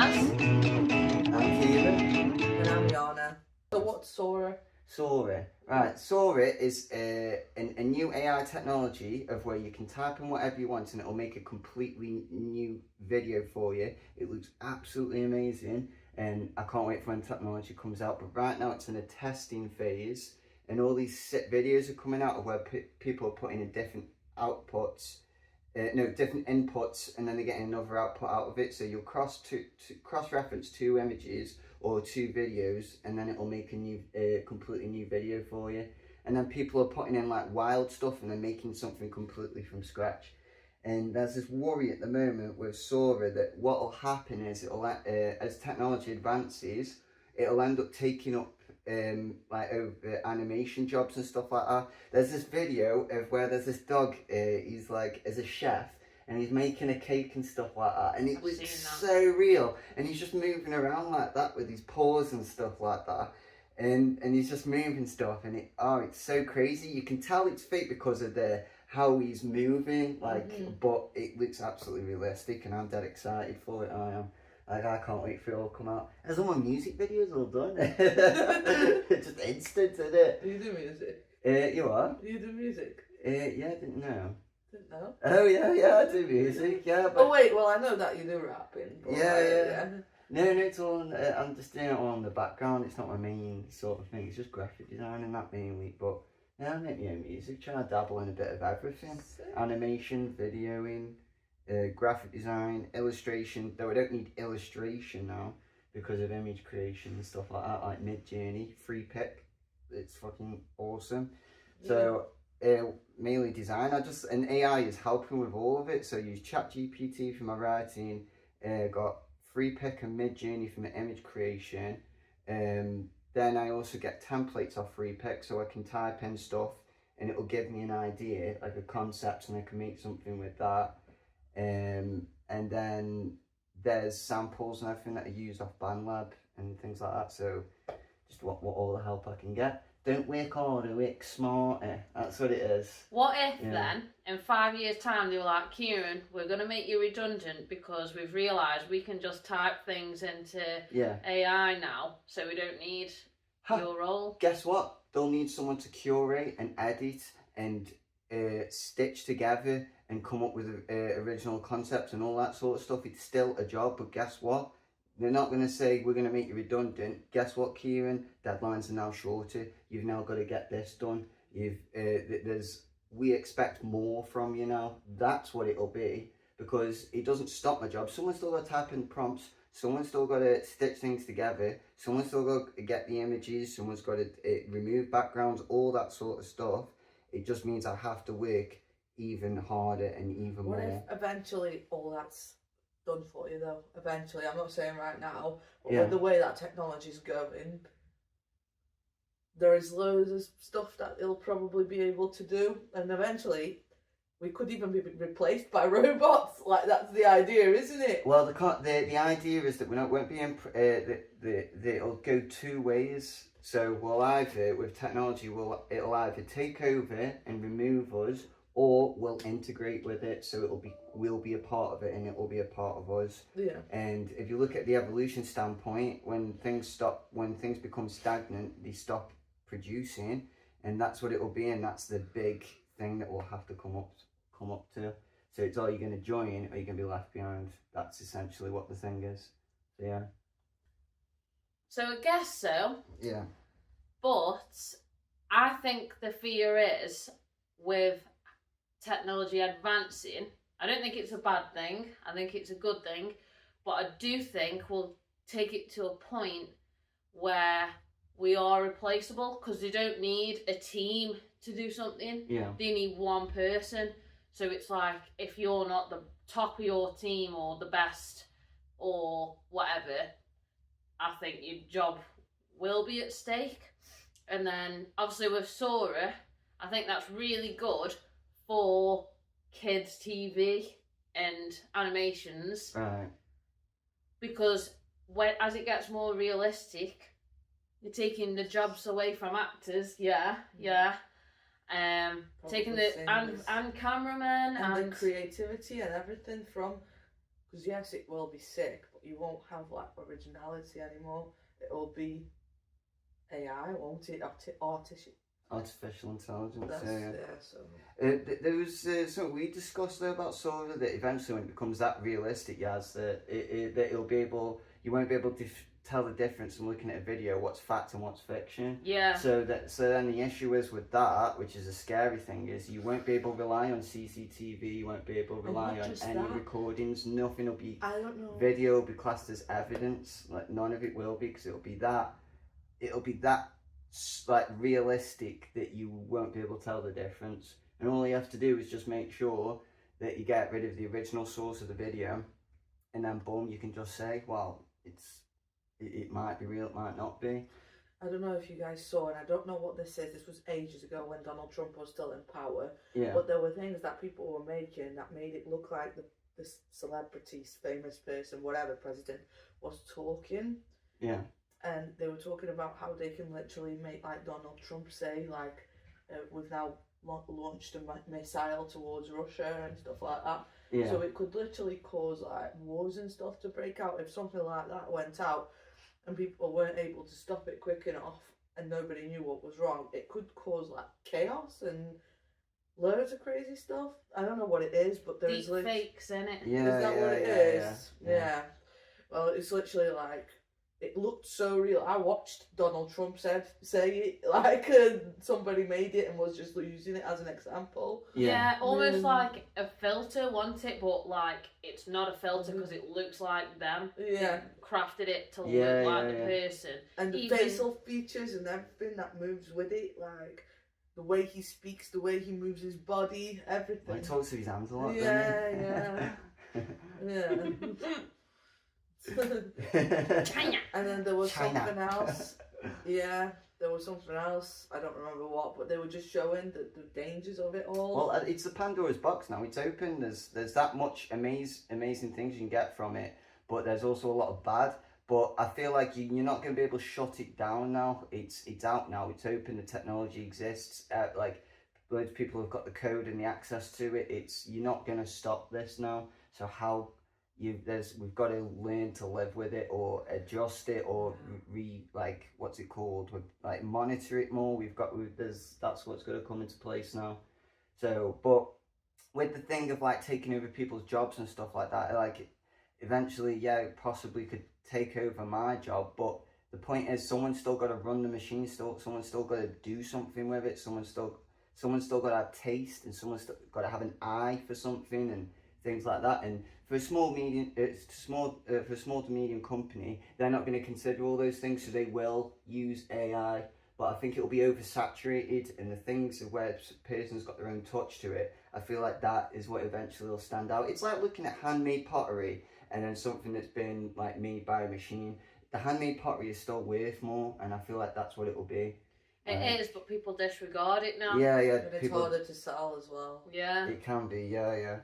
I'm Kieran. And I'm Jana. So what's Sora? Sora. Right, Sora is a new AI technology of where you can type in whatever you want and it'll make a completely new video for you. It looks absolutely amazing and I can't wait for when technology comes out. But right now it's in a testing phase and all these videos are coming out of where people are putting in different outputs. Different inputs, and then they're getting another output out of it. So you'll cross-reference two images or two videos, and then it'll make a completely new video for you. And then people are putting in like wild stuff, and they're making something completely from scratch. And there's this worry at the moment with Sora that what will happen is it'll as technology advances, it'll end up taking up like over animation jobs and stuff like that. There's this video of where there's this dog, he's like as a chef and he's making a cake and stuff like that, and it looks so real, and he's just moving around like that with his paws and stuff like that, and he's just moving stuff, and it's so crazy. You can tell it's fake because of how he's moving, like, but it looks absolutely realistic, and I'm dead excited for it. I am. Like, I can't wait for it all to come out. There's all my music videos all done. It's just instant, isn't it? Do you do music? You are? Do you do music? Yeah, I didn't know. Didn't know? Oh, yeah, I do music, yeah. But... Oh, wait, well, I know that you do rapping. But yeah. No, it's all, I'm just doing it all in the background. It's not my main sort of thing. It's just graphic design and that mainly. But, yeah, I make my own music. Try to dabble in a bit of everything. Sick. Animation, videoing. Graphic design, illustration, though I don't need illustration now because of image creation and stuff like that, like Mid-Journey, free pick, it's fucking awesome. Yeah. So mainly design, and AI is helping with all of it, so I use ChatGPT for my writing, got free pick and Mid-Journey for my image creation, then I also get templates off free pick, so I can type in stuff and it'll give me an idea, like a concept, and I can make something with that. And then there's samples and everything that I use off BandLab and things like that, so just want all the help I can get. Don't work harder, work smarter. That's what it is. What if then, in 5 years' time, they were like, Kieran, we're going to make you redundant because we've realised we can just type things into AI now, so we don't need your role. Guess what? They'll need someone to curate and edit and stitch together and come up with original concepts and all that sort of stuff. It's still a job, but guess what? They're not going to say, we're going to make you redundant. Guess what, Kieran? Deadlines are now shorter. You've now got to get this done. We expect more from you now. That's what it'll be, because it doesn't stop my job. Someone's still got to type in prompts. Someone's still got to stitch things together. Someone's still got to get the images. Someone's got to remove backgrounds, all that sort of stuff. It just means I have to work even harder and even more. What if eventually all that's done for you though? Eventually, I'm not saying right now, but with the way that technology's going, there is loads of stuff that it'll probably be able to do, and eventually we could even be replaced by robots. Like, that's the idea, isn't it? Well, the idea is that we won't be it'll go two ways. So we'll either, with technology, it'll either take over and remove us, or we'll integrate with it, so we'll be a part of it and it will be a part of us. Yeah. And if you look at the evolution standpoint, when things become stagnant, they stop producing, and that's what it will be, and that's the big thing that we'll have to come up to. So it's, are you going to join or are you going to be left behind? That's essentially what the thing is. So yeah. So I guess so. Yeah. But I think the fear is, with technology advancing, I don't think it's a bad thing. I think it's a good thing. But I do think we'll take it to a point where we are replaceable, because they don't need a team to do something. Yeah. They need one person. So it's like, if you're not the top of your team or the best or whatever, I think your job will be at stake. And then obviously with Sora, I think that's really good for kids' TV and animations. Right. Because as it gets more realistic, you're taking the jobs away from actors. Taking the and cameramen and the creativity and everything from Because yes, it will be sick, but you won't have like originality anymore. It will be AI, won't it? Artificial intelligence. That's, Yeah. so. There was something we discussed there about sort of that eventually when it becomes that realistic, Yaz, that you won't be able to tell the difference from looking at a video what's fact and what's fiction. Yeah. So then the issue is with that, which is a scary thing, is you won't be able to rely on CCTV, you won't be able to rely on any recordings, nothing will be, I don't know. Video will be classed as evidence, like none of it will be, because it'll be that like realistic that you won't be able to tell the difference. And all you have to do is just make sure that you get rid of the original source of the video, and then boom, you can just say, well, it might be real, it might not be. I don't know if you guys saw, and I don't know what this is. This was ages ago when Donald Trump was still in power. Yeah. But there were things that people were making that made it look like this celebrity, famous person, whatever, president, was talking. Yeah. And they were talking about how they can literally make like Donald Trump say like, we've now launched a missile towards Russia and stuff like that. Yeah. So it could literally cause like wars and stuff to break out if something like that went out and people weren't able to stop it quick enough and nobody knew what was wrong. It could cause like chaos and loads of crazy stuff. I don't know what it is, but there's deep fakes in it. Yeah. Is that what it is? Yeah. Well, it's literally like, it looked so real. I watched Donald Trump say it like somebody made it and was just using it as an example. Yeah, almost like a filter, wasn't it? But like it's not a filter because it looks like them. Yeah. They crafted it to look like the person. And the facial features and everything that moves with it, like the way he speaks, the way he moves his body, everything. Well, he talks with his hands a lot, yeah. China. And then there was something else. Yeah, there was something else. I don't remember what, but they were just showing the dangers of it all. Well, it's the Pandora's box now. It's open. There's that much amazing things you can get from it, but there's also a lot of bad. But I feel like you're not going to be able to shut it down now. It's out now. It's open. The technology exists. Like loads of people have got the code and the access to it. You're not going to stop this now. So we've got to learn to live with it or adjust it or what's it called? Like monitor it more. That's what's going to come into place now. So, but with the thing of like taking over people's jobs and stuff like that, like eventually, yeah, it possibly could take over my job. But the point is, someone's still got to run the machine. Someone's still got to do something with it. Someone's still got to have taste, and someone's still got to have an eye for something and things like that. And for a small to medium company, they're not going to consider all those things, so they will use AI. But I think it will be oversaturated, and the things of where a person's got their own touch to it, I feel like that is what eventually will stand out. It's like looking at handmade pottery and then something that's been like made by a machine. The handmade pottery is still worth more, and I feel like that's what it will be. It is, but people disregard it now. Yeah. And it's harder to sell as well. Yeah. It can be, yeah.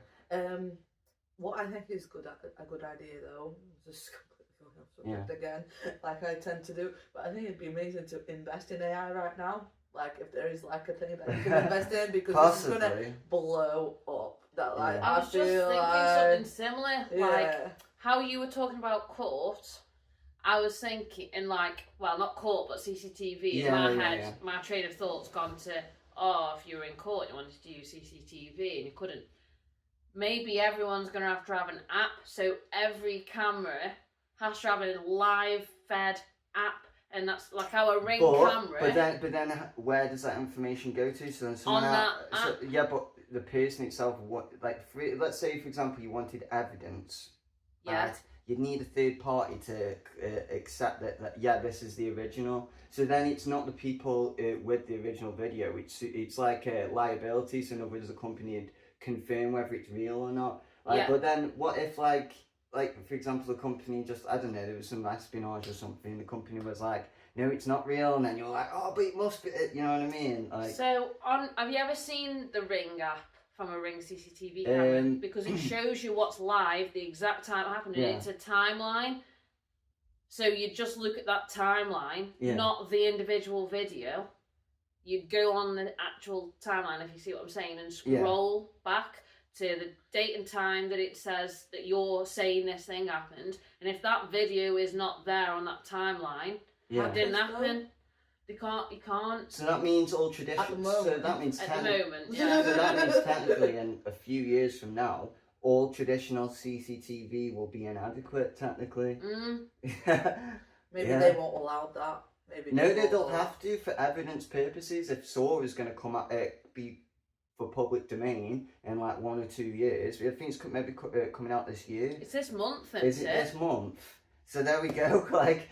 What I think is a good idea though, just completely going off subject again, like I tend to do, but I think it'd be amazing to invest in AI right now. Like if there is like a thing that you can invest in, because it's gonna blow up. That like I was just thinking something similar, like how you were talking about court. I was thinking, in like, well, not court, but CCTV. In my head, my train of thought's gone to, if you were in court and you wanted to use CCTV and you couldn't. Maybe everyone's going to have an app, so every camera has to have a live fed app, and that's like our Ring camera. But then, where does that information go to? So then someone but the person itself, let's say for example you wanted evidence, right? You'd need a third party to accept that this is the original. So then it's not the people with the original video. It's like a liability. So in other words, the company would confirm whether it's real or not. But then what if like for example the company just, I don't know, there was some espionage or something, the company was like, no, it's not real, and then you're like, but it must be, you know what I mean? Like, so have you ever seen the Ring app from a Ring CCTV camera? Because it shows you what's live, the exact time it happened, and it's a timeline. So you just look at that timeline, not the individual video. You'd go on the actual timeline, if you see what I'm saying, and scroll back to the date and time that it says that you're saying this thing happened, and if that video is not there on that timeline, Yeah. it didn't happen. You can't. So that means all traditional. At the moment. So that means At the moment, yeah. So that means technically, in a few years from now, all traditional CCTV will be inadequate. Technically. Maybe Yeah. they won't allow that. Maybe No, they won't don't allow- have to for evidence purposes. If Saw is going to come out, be for public domain in like 1 or 2 years, I think it's maybe coming out this year. It's this month, Is isn't it it? this month? So there we go. Like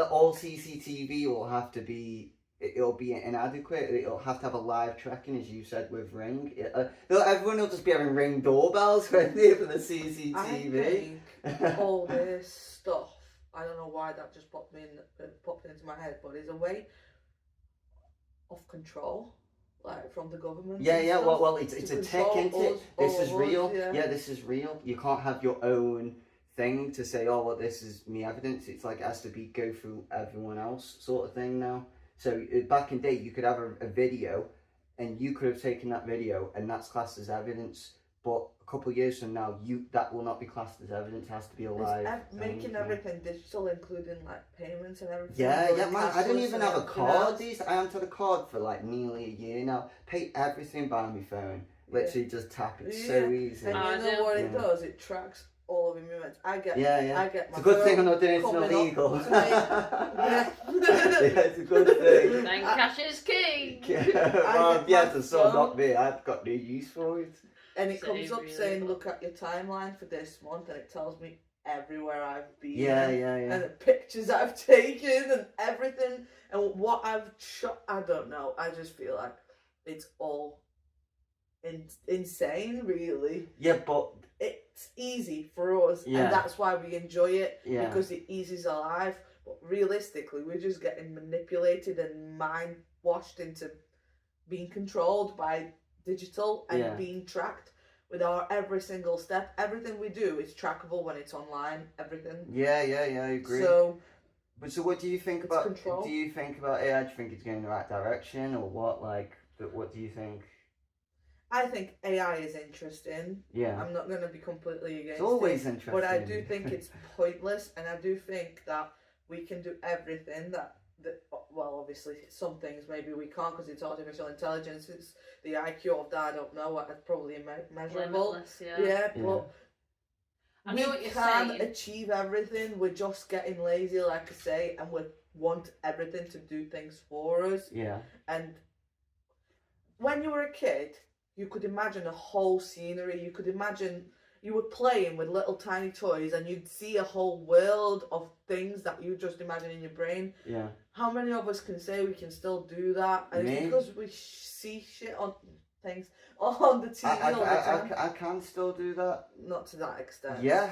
all CCTV will have to be. It'll be inadequate. It'll have to have a live tracking, as you said with Ring. Everyone will just be having Ring doorbells for the CCTV. I think all this stuff. I don't know why that just popped into my head, but there's a way of control, like from the government. Yeah, and yeah. stuff Well, it's a tick, control isn't it? us, This all is of us, real. yeah. Yeah, this is real. You can't have your own thing to say, oh, well, this is me evidence. It's like it has to be go through everyone else sort of thing now. So back in day, you could have a video, and you could have taken that video, and that's classed as evidence. But a couple of years from now, that will not be classed as evidence. It has to be a live making thing. everything digital, including like payments and everything. Yeah, going yeah, man. I don't cashless even and have a everything card. else. I haven't had a card for like nearly a year now. Pay everything by my phone. Literally just tap it. So easy. And I you know do. what it does? It tracks all of your movements. I get my It's a good thing I'm not doing anything coming up illegal. to me. Yeah. Yeah, it's a good thing. Then cash is king. Well, get yeah, my so not phone. me. I've got no use for it. And it So comes up really saying, good. look at your timeline for this month, and it tells me everywhere I've been. Yeah. And the pictures I've taken and everything. And what I've shot, I don't know. I just feel like it's all insane, really. Yeah, but It's easy for us, Yeah. and that's why we enjoy it, Yeah. because it eases our life. But realistically, we're just getting manipulated and mind washed into being controlled by digital and Yeah. being tracked with our every single step. Everything we do is trackable when it's online. Everything. yeah, I agree. So So what do you think It's about? control. Do you think about AI? Do you think it's going in the right direction, or what? Like, what do you think? I think AI is interesting. Yeah, I'm not going to be completely against it's always it, interesting. but I do think it's pointless, and I do think that we can do everything that well, obviously some things maybe we can't because it's artificial intelligence. It's the IQ of that. I don't know. It's probably immeasurable. Limitless, yeah. Yeah, Yeah. but I we know what you're can saying. achieve everything. We're just getting lazy, like I say, and we want everything to do things for us. Yeah, And when you were a kid, you could imagine a whole scenery. You could imagine you were playing with little tiny toys, and you'd see a whole world of things that you just imagine in your brain. yeah. How many of us can say we can still do that? And Me? it's because we see shit on things on the TV all the time. I can still do that. Not to that extent. Yeah,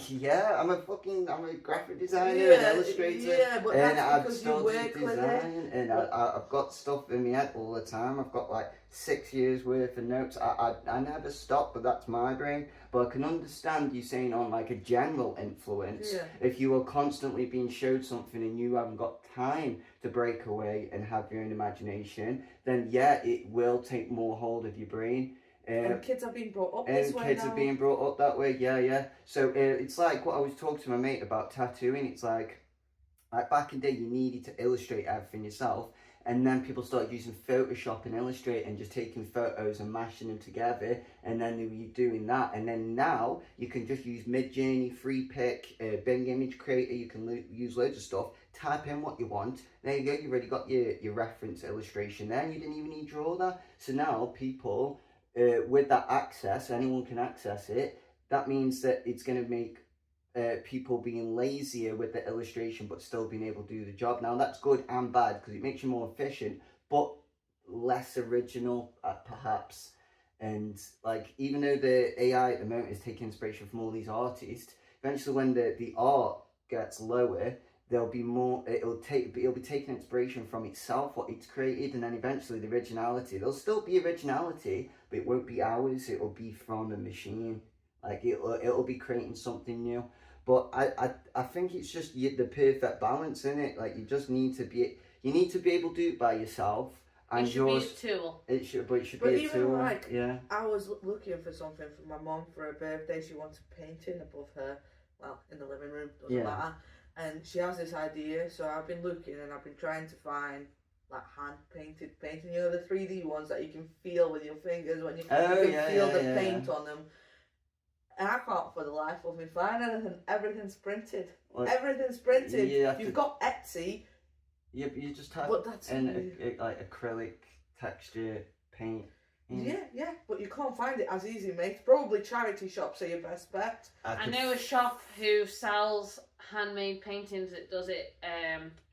yeah. I'm a graphic designer and illustrator. Yeah, but And that's I because you still do work with it. design, and I've got stuff in my head all the time. I've got like 6 years worth of notes. I never stop, but that's my brain. But I can understand you saying on like a general influence, Yeah. if you are constantly being showed something and you haven't got time to break away and have your own imagination, then yeah, it will take more hold of your brain. And kids are being brought up And this way kids now. are being brought up that way, yeah. So it's like what I was talking to my mate about tattooing. It's like back in the day, you needed to illustrate everything yourself, and then people started using Photoshop and Illustrator and just taking photos and mashing them together, and then they were doing that. And then now you can just use Midjourney, FreePic, Bing Image Creator. You can use loads of stuff. Type in what you want. There you go. You've already got your reference illustration there, and you didn't even need to draw that. So now people, with that access, anyone can access it. That means that it's going to make people being lazier with the illustration but still being able to do the job. Now that's good and bad because it makes you more efficient but less original perhaps. And like, even though the AI at the moment is taking inspiration from all these artists, eventually when the art gets lower, there'll be more, it'll be taking inspiration from itself, what it's created, and then eventually the originality, there'll still be originality, but it won't be ours, it'll be from a machine. Like it'll be creating something new. But I think it's just the perfect balance, isn't it? Like you just need to be able to do it by yourself, And it should yours, be a tool. it should But be a even tool. like, yeah. I was looking for something for my mum for her birthday. She wanted painting above her, well, in the living room, doesn't matter. And she has this idea, so I've been looking and I've been trying to find like hand painted painting, you know, the 3D ones that you can feel with your fingers when you can feel the paint on them. And I can't for the life of me find anything. Everything's printed. Well, Everything's printed. You've got Etsy. Yeah, but you just have But that's like acrylic texture paint. Yeah, but you can't find it as easy, mate. Probably charity shops are your best bet. I know a shop who sells handmade paintings that does it.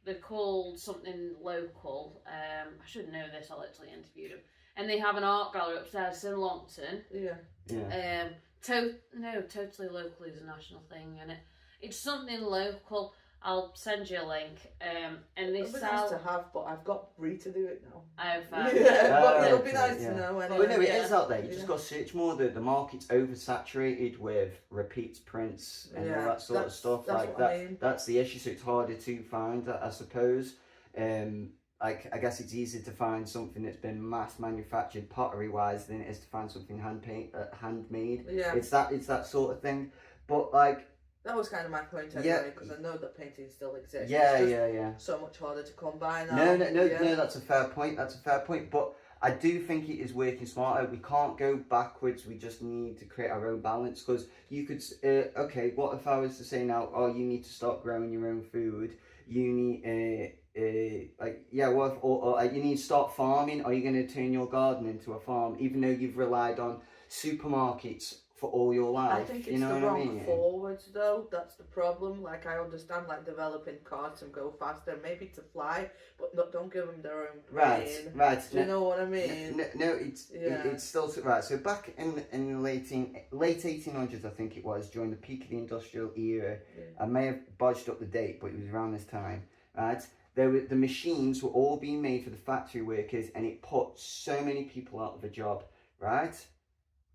They're called something local. I should know this. I literally interviewed them, and they have an art gallery upstairs in Longton. Yeah. Totally local is a national thing, and it's something local. I'll send you a link. And they It'd be sell. nice to have, but I've got Brie to do it now. I've Yeah, but it'll be okay, nice to know anyway. But no, it is out there. You just got to search more. The market's oversaturated with repeats, prints, and all that sort of stuff. That's Like what that. I mean. That's the issue. So it's harder to find, I suppose. Like I guess it's easier to find something that's been mass manufactured pottery wise than it is to find something handmade. Yeah. It's that sort of thing. But like. That was kind of my point anyway, because I know that painting still exists. Yeah. So much harder to come by now. No, that's a fair point. But I do think it is working smarter. We can't go backwards. We just need to create our own balance. Because you could, okay, what if I was to say now, oh, you need to start growing your own food. You need, or you need to start farming. Are you going to turn your garden into a farm, even though you've relied on supermarkets for all your life? I think it's you know the what wrong I mean? forwards though. That's the problem. Like I understand like developing cars and go faster, maybe to fly, but don't give them their own brain. Right. Do you know what I mean? No, it's still right. So back in the late 1800s, I think it was, during the peak of the industrial era. I may have bodged up the date, but it was around this time. Right. The machines were all being made for the factory workers, and it put so many people out of a job. Right.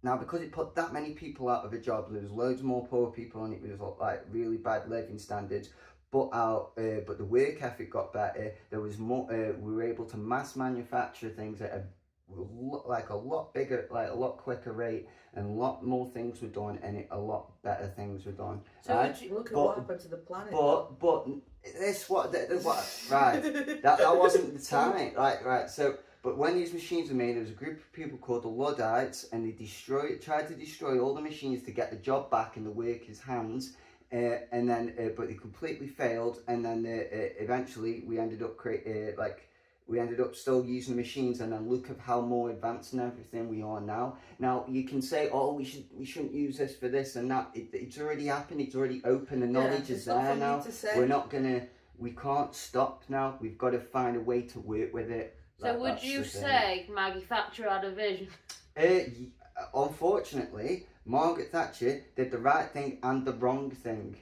Now, because it put that many people out of a job, there was loads more poor people, and it was like really bad living standards. But the work ethic got better. There was more. We were able to mass manufacture things at a lot bigger, like a lot quicker rate, and a lot more things were done, and a lot better things were done. So look at what happened to the planet. But this what right? that wasn't the time. Right. So. But when these machines were made, there was a group of people called the Luddites, and they tried to destroy all the machines to get the job back in the workers' hands, but they completely failed. And then eventually, we ended up still using the machines, and then look at how more advanced and everything we are now. Now you can say, oh, we shouldn't use this for this and that. It's already happened. It's already open. The knowledge is there now. We can't stop now. We've got to find a way to work with it. So would you say Maggie Thatcher had a vision? Unfortunately, Margaret Thatcher did the right thing and the wrong thing.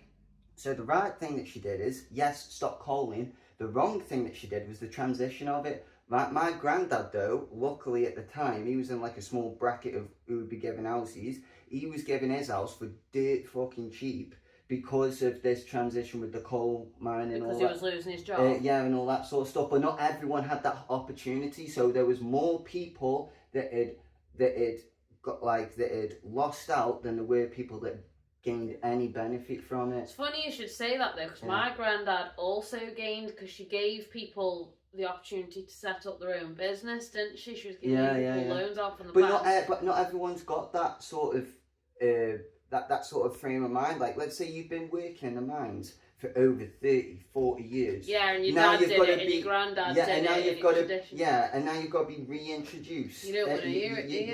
So the right thing that she did is, yes, stop coaling. The wrong thing that she did was the transition of it. My granddad, though, luckily at the time, he was in like a small bracket of who would be given houses. He was given his house for dirt fucking cheap, because of this transition with the coal mine and all that. Because he was losing his job. And all that sort of stuff. But not everyone had that opportunity. So there was more people that had lost out than there were people that gained any benefit from it. It's funny you should say that though, because my granddad also gained, because she gave people the opportunity to set up their own business, didn't she? She was giving people loans out from the bank. But not everyone's got that sort of that sort of frame of mind. Like, let's say you've been working in the mines for over 30, 40 years. Yeah, and your dad did it, and your granddad did it, and now you've got to be reintroduced. You don't want to hear it, do you?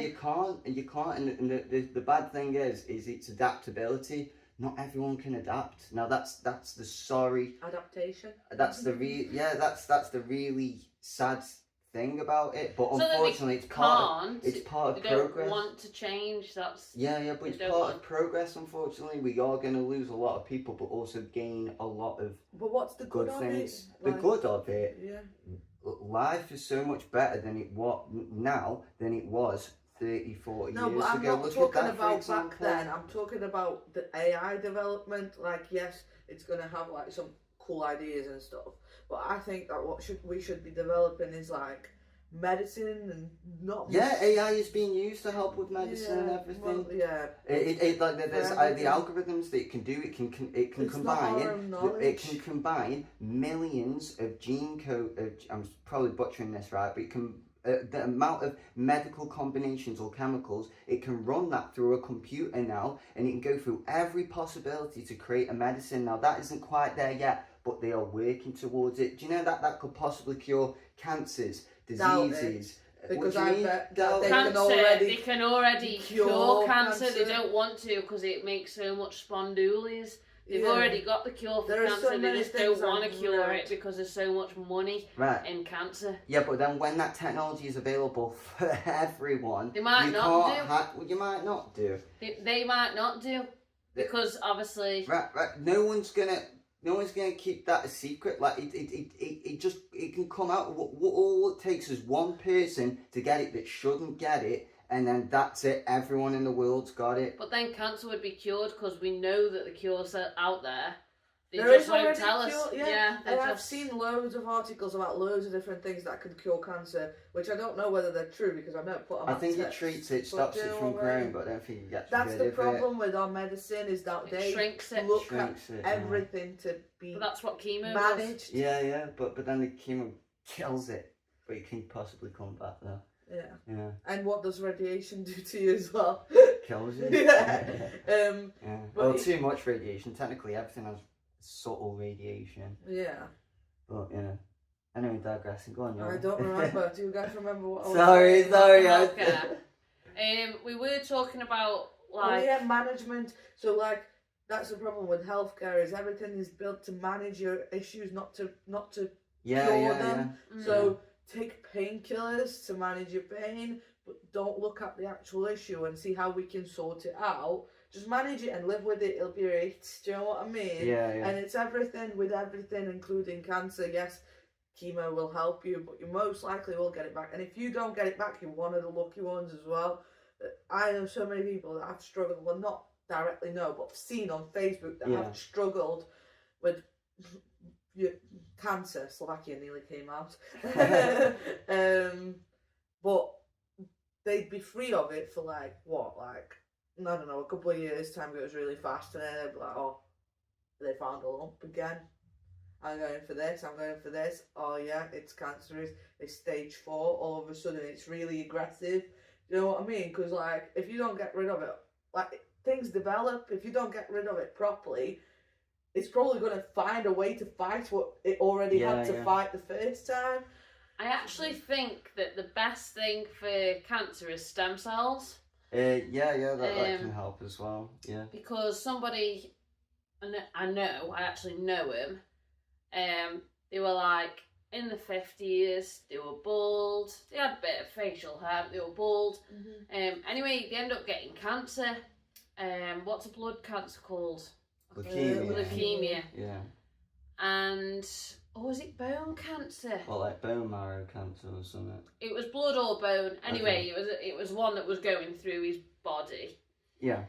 You can't, and the bad thing is it's adaptability. Not everyone can adapt. Now that's the sorry adaptation. That's the really sad thing about it, but unfortunately it's part of progress. Don't want to change. But it's part of progress. Unfortunately, we are going to lose a lot of people, but also gain a lot of what's the good things. Of it? The good of it, life is so much better than it was 30, 40 years ago. No, but I'm not talking about back then. I'm talking about the AI development. Like, yes, it's going to have like some cool ideas and stuff, but I think that we should be developing is like medicine and not. Yeah, AI is being used to help with medicine and everything. Well, yeah. It like there's the algorithms that it can do. It can It's combine. not our own It knowledge. can combine millions of gene code. I'm probably butchering this, right? But it can. The amount of medical combinations or chemicals, it can run that through a computer now, and it can go through every possibility to create a medicine. Now that isn't quite there yet, but they are working towards it. Do you know that could possibly cure cancers, diseases? Because What do you I mean? bet that they Cancer, can they can already cure cancer. They don't want to because it makes so much spondulies. They've already got the cure for There are cancer. so They many just don't things want to I've cure read. it because there's so much money Right. in cancer. Yeah, but then when that technology is available for everyone, They might you not can't you might not do. They might not do because obviously. Right. No one's gonna keep that a secret. Like it can come out. All it takes is one person to get it that shouldn't get it, and then that's it. Everyone in the world's got it. But then cancer would be cured because we know that the cure's out there. They There just is won't already tell us. cure, Yeah, and I've seen loads of articles about loads of different things that can cure cancer, which I don't know whether they're true because I've never put them. I think it treats it, stops it from growing, but I don't think it gets That's rid the of problem with our medicine is that It they shrinks it. look Shrinks at it, everything to be But that's what chemo does. managed. Yeah, but then the chemo kills it, but it can possibly come back though. Yeah. And what does radiation do to you as well? Kills you. Yeah. Yeah. But Well, too much radiation. Technically, everything has subtle radiation. Yeah. But yeah. Anyway, digressing. Go on, I Yola. don't remember. Do you guys remember what? Sorry. Healthcare. We were talking about like management. So like that's the problem with healthcare is everything is built to manage your issues, not to cure them. Mm. So take painkillers to manage your pain, but don't look at the actual issue and see how we can sort it out. Just manage it and live with it. It'll be right. Do you know what I mean? Yeah. And it's everything with everything, including cancer. Yes, chemo will help you, but you most likely will get it back. And if you don't get it back, you're one of the lucky ones as well. I know so many people that have struggled, well, not directly no, but I've seen on Facebook that have struggled with cancer. Slovakia nearly came out. But they'd be free of it for like, I don't know, a couple of years. Time goes really fast, and then they'd be like, oh, they found a lump again. I'm going for this. Oh yeah, it's cancerous. It's stage 4. All of a sudden, it's really aggressive. You know what I mean? Because like, if you don't get rid of it, like things develop. If you don't get rid of it properly, it's probably going to find a way to fight what it already had to fight the first time. I actually think that the best thing for cancer is stem cells. That can help as well. Yeah. Because somebody, I actually know him. They were like in the 50s. They were bald. They had a bit of facial hair. They were bald. Mm-hmm. Anyway, they end up getting cancer. What's a blood cancer called? Leukemia. Yeah. And was it bone cancer? Well, like bone marrow cancer or something. It was blood or bone. Anyway, it was one that was going through his body. Yeah.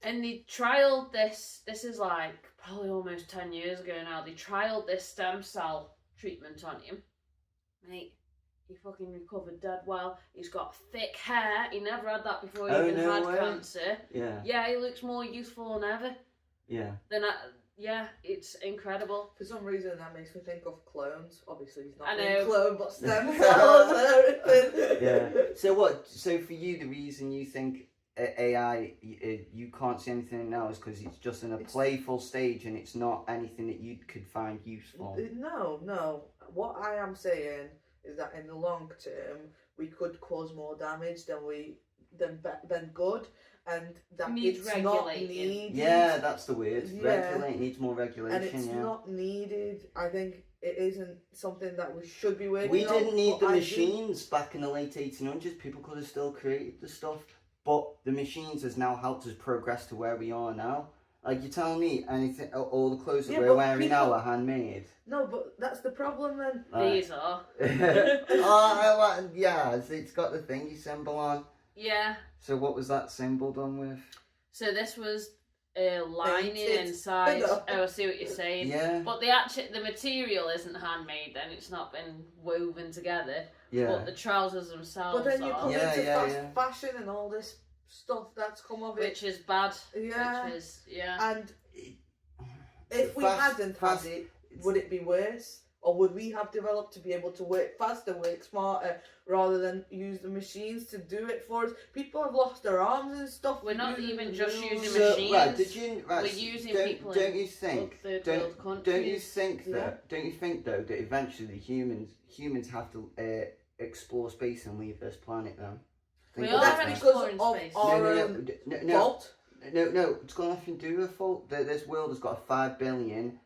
And they trialled this. This is like probably almost 10 years ago now. They trialled this stem cell treatment on him. Mate, he fucking recovered dead well. He's got thick hair. He never had that before he even had cancer. Yeah. Yeah, he looks more youthful than ever. Yeah. Yeah, it's incredible. For some reason, that makes me think of clones. Obviously, he's not I being know. cloned, but stem cells and everything. Yeah. So for you, the reason you think AI, you can't see anything now is because it's just in a playful stage and it's not anything that you could find useful. No. What I am saying is that in the long term, we could cause more damage than good. And that Needs it's not regulating. needed. Yeah, that's the word. Yeah. Regulate needs more regulation. And it's not needed. I think it isn't something that we should be working on. We didn't need the but machines back in the late 1800s. People could have still created the stuff, but the machines has now helped us progress to where we are now. Like you're telling me, anything, all the clothes that we're wearing now are handmade. No, but that's the problem then. These are. It's got the thingy symbol on. Yeah. So what was that symbol done with? So this was lining inside. I see what you're saying. Yeah. But the material isn't handmade then. It's not been woven together. but the trousers themselves But then you come are, into yeah. fashion and all this stuff that's come of it. which is bad. Yeah. Which is, And if we hadn't had it, would it be worse? Or would we have developed to be able to work faster, work smarter, rather than use the machines to do it for us? People have lost their arms and stuff. We're not even just using So, machines. We're using people don't in you think? third Don't, world countries. don't you think that? Don't you think though that eventually humans have to explore space and leave this planet though? We Think are about already that. because exploring of space. our fault. No, it's got nothing to do with fault. This world has got a 5 billion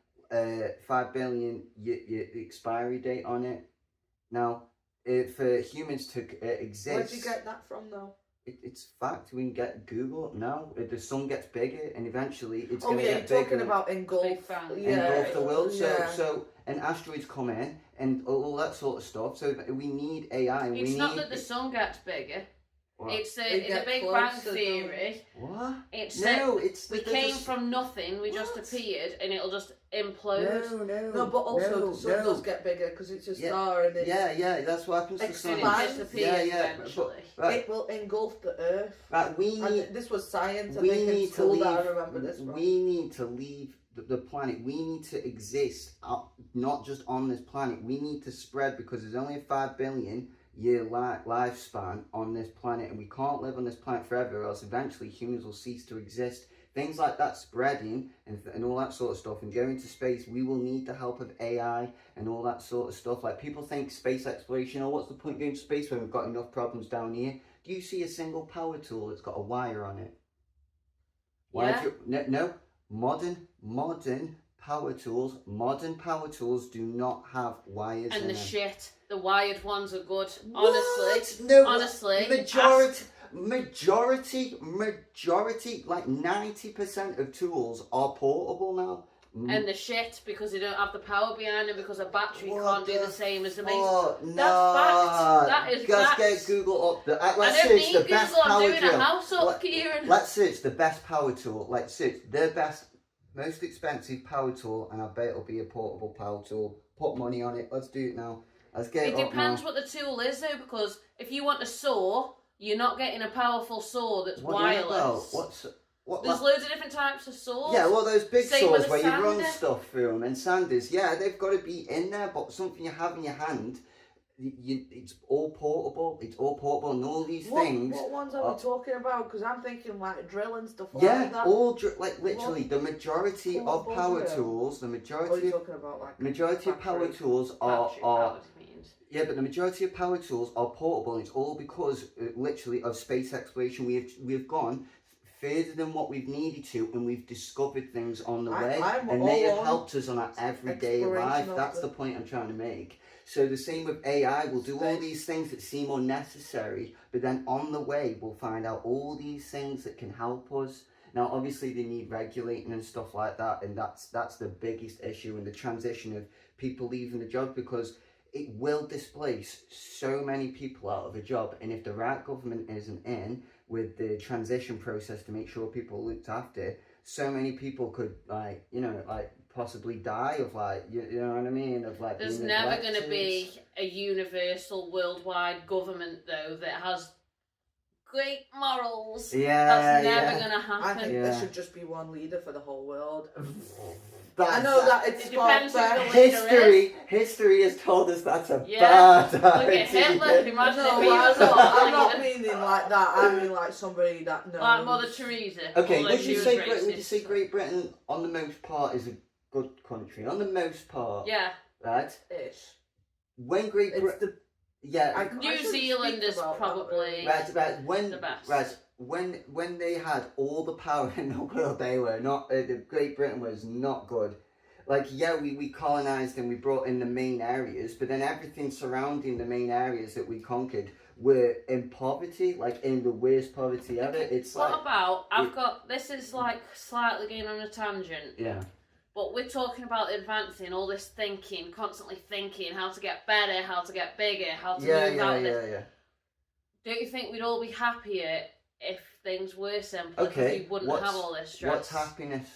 expiry date on it. Now, for humans to exist... Where'd you get that from, though? It's fact. We can get Google it now. The sun gets bigger, and eventually it's Oh, going to yeah, get you're bigger. talking about engulf. Engulf the world. Yeah. So, and asteroids come in, and all that sort of stuff. So we need AI. And It's we not need... that the sun gets bigger. What? It's They in the get Big closer, Bang don't Theory. What? It's No, that it's... we came from nothing. We just What? appeared, and it'll just implode. No, but also the sun does get bigger because it's a star and it, that's what happens to the sun. And Expands. it disappears But, eventually. right, it will engulf the Earth. right, we need... And this was science, I we think, in need to school leave. that I remember this from. We need to leave the planet. We need to exist, not just on this planet. We need to spread because there's only a 5 billion year lifespan on this planet, and we can't live on this planet forever, or else eventually humans will cease to exist. Things like that spreading and all that sort of stuff, and going to space, we will need the help of AI and all that sort of stuff. Like, people think space exploration, oh, what's the point going to space when we've got enough problems down here? Do you see a single power tool that's got a wire on it? No, modern power tools do not have wires And in the them. shit, the wired ones are good. What? Honestly, No, honestly, majority, like 90% of tools are portable now. and the shit because they don't have the power behind them because a battery What can't do the the same as the main. Oh, That's no. fact. That is fact. Get Google up. Let's I don't search need the Google. best I'm power doing drill. a house up, Kieran. Let's search the best power tool. Let's search the best, most expensive power tool, and I bet it'll be a portable power tool. Put money on it. Let's do it now. Let's get it up depends now. what the tool is though, because if you want a saw, you're not getting a powerful saw that's What are you on wireless. about? There's loads of different types of saws. Yeah, well, those big Same with saws a where you run sander. stuff through them, and sanders, yeah, they've got to be in there, but something you have in your hand, it's all portable, and all these things. What ones are we talking about? Because I'm thinking like drill and stuff like Yeah, that. like literally the majority of Portable power drill? tools, the Or are majority you talking about like majority of power factory? tools are Battery-powered means. yeah, but the majority of power tools are portable, and it's all because literally of space exploration. We've gone further than what we've needed to, and we've discovered things on the way, and they have helped us on our everyday life. That's the point I'm trying to make. So the same with AI, we'll do all these things that seem unnecessary, but then on the way we'll find out all these things that can help us. Now obviously they need regulating and stuff like that, and that's the biggest issue in the transition of people leaving the job, because it will displace so many people out of a job, and if the right government isn't in with the transition process to make sure people are looked after, so many people could possibly die of you know what I mean, of There's never going to be a universal worldwide government though that has great morals. Yeah, that's never going to I happen. think there should just be one leader for the whole world. I know that it's It depends who the history has told us that's a Yeah. bad Look at idea. Hitler. Imagine No, if he was a I'm not leader. meaning like that. I mean like somebody that knows. Like Mother Teresa. Okay, although would she you was say racist. Great Britain on the most part is a good country? On the most part, Yeah. right? Ish. When Great It's Britain, the yeah, New Zealand is probably right, when the best. right, when they had all the power in the world, they were not. Great Britain was not good. Like, yeah, we colonised and we brought in the main areas, but then everything surrounding the main areas that we conquered were in poverty, like in the worst poverty ever. It's what like, about, this is like slightly going on a tangent, yeah, but we're talking about advancing, all this thinking, constantly thinking, how to get better, how to get bigger, how to move out of this. Don't you think we'd all be happier if things were simpler? Okay, because we wouldn't have all this stress. What's happiness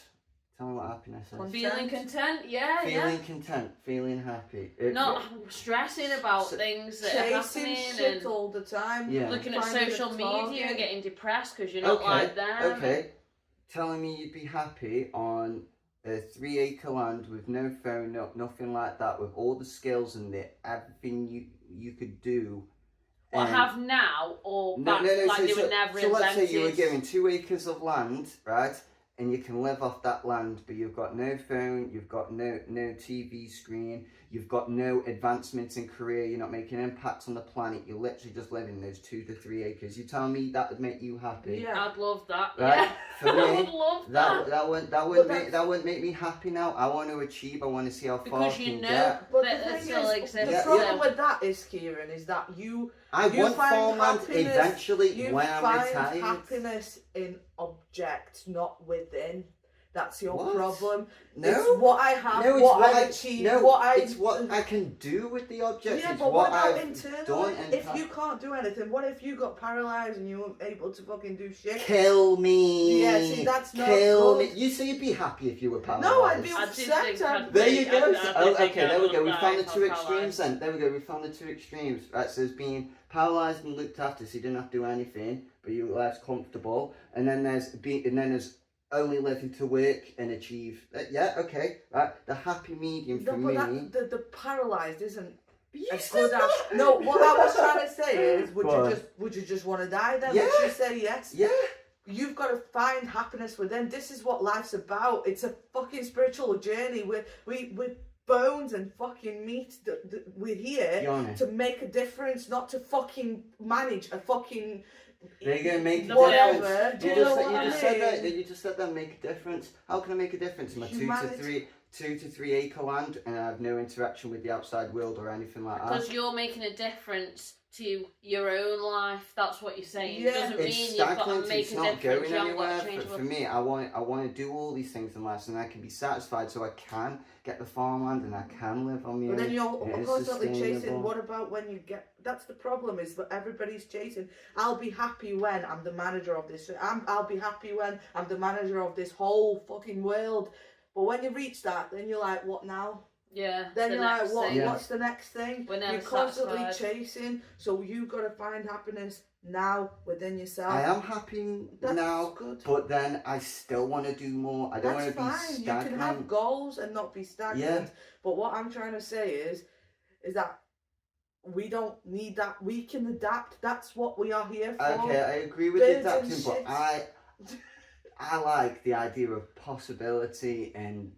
Tell me what happiness is. Feeling content, yeah, Feeling content, feeling happy. Not stressing about things that are chasing happening shit and all the time. Yeah. looking at finding a social media target. and getting depressed because you're not like them. Okay. Telling me you'd be happy on a 3-acre land with no phone, nothing like that, with all the skills and everything you could do. What I have now, or back, no, like they were never so invented. let's say you were given 2 acres of land, right? And you can live off that land, but you've got no phone, you've got no TV screen, you've got no advancements in career, you're not making impacts on the planet, you're literally just living those 2 to 3 acres. You tell me that would make you happy? Yeah. I'd love that. Right? Yeah. For me, I would love that. That wouldn't make me happy now. I want to achieve, I want to see how far I Because can you know get. But that the it thing still is, exists. the problem with that is, Kieran, is that you I want find farmland happiness- eventually you when I'm find retired. happiness in objects, not within. That's your What? problem. No. It's what I have, No, it's what what I I achieve, No, what I... it's what I can do with the object. Yeah, it's but what what about I've internally? done and If you can't do anything, what if you got paralysed and you weren't able to fucking do shit? kill me. Yeah, see, that's not kill good. me. You say you'd be happy if you were paralyzed. No, I'd be I do upset. think I'd There you I- go. I Oh, think okay, I there we would go. We die found the if two I'm extremes paralysed. then. There we go. We found the 2 extremes. Right, so there's being paralysed and looked after, so you didn't have to do anything, but your life's comfortable. And then there's only living to work and achieve. Yeah, okay. Right, the happy medium for No, but me. the paralysed isn't You as said good as... that. No, what I was trying to say is, Go on. would you just want to die then? Yeah. Would you say yes? Yeah. You've got to find happiness within. This is what life's about. It's a fucking spiritual journey. We're bones and fucking meat. We're here Yoni. to make a difference, not to fucking manage a fucking... They're gonna make a whatever. difference. Do you You know just, what you I just said mean? that. You just said that make a difference. How can I make a difference in my Humanity. 2 to 3 acre land and I have no interaction with the outside world or anything like that? Because you're making a difference to your own life. That's what you're saying. Yeah. It doesn't It's mean you've got to stagnant. make It's a not difference. going You haven't got anywhere. to change For me, I want to do all these things in life, and I can be satisfied, so I can get the farmland and I can live on my But own. then you're It is constantly chasing. sustainable. What about when you get? That's the problem. Is that everybody's chasing. I'll be happy when I'm the manager of this. I'll be happy when I'm the manager of this whole fucking world. But when you reach that, then you're like, what now? Yeah. Then the you're like, next what? thing. Yeah. What's the next thing? We're never You're constantly satisfied. chasing. So you've got to find happiness now within yourself. I am happy That's now, good. but then I still want to do more. I don't want That's to be fine. stagnant. You can have goals and not be stagnant. Yeah. But what I'm trying to say is that we don't need that. We can adapt. That's what we are here for. Okay, I agree with Birds and adapting, but shit. I like the idea of possibility and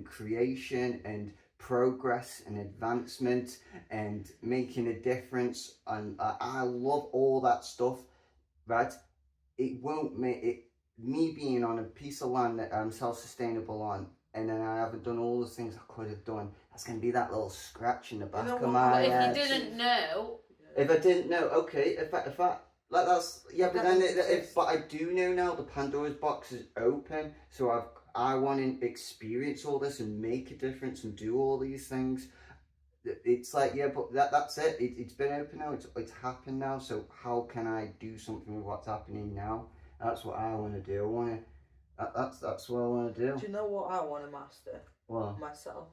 creation and progress and advancement and making a difference, and I love all that stuff, right? It won't make it, me being on a piece of land that I'm self-sustainable on, and then I haven't done all the things I could have done. That's going to be that little scratch in the back know of what? my But if head. you didn't know, If I didn't know, okay, if I like that's yeah, but then That's- but I do know now the Pandora's box is open, so I want to experience all this and make a difference and do all these things. It's like yeah, but that's it. It's been open now. It's happened now. So how can I do something with what's happening now? That's what I want to do. I want to. That's what I want to Do do. you know what I want to master? Well, Myself.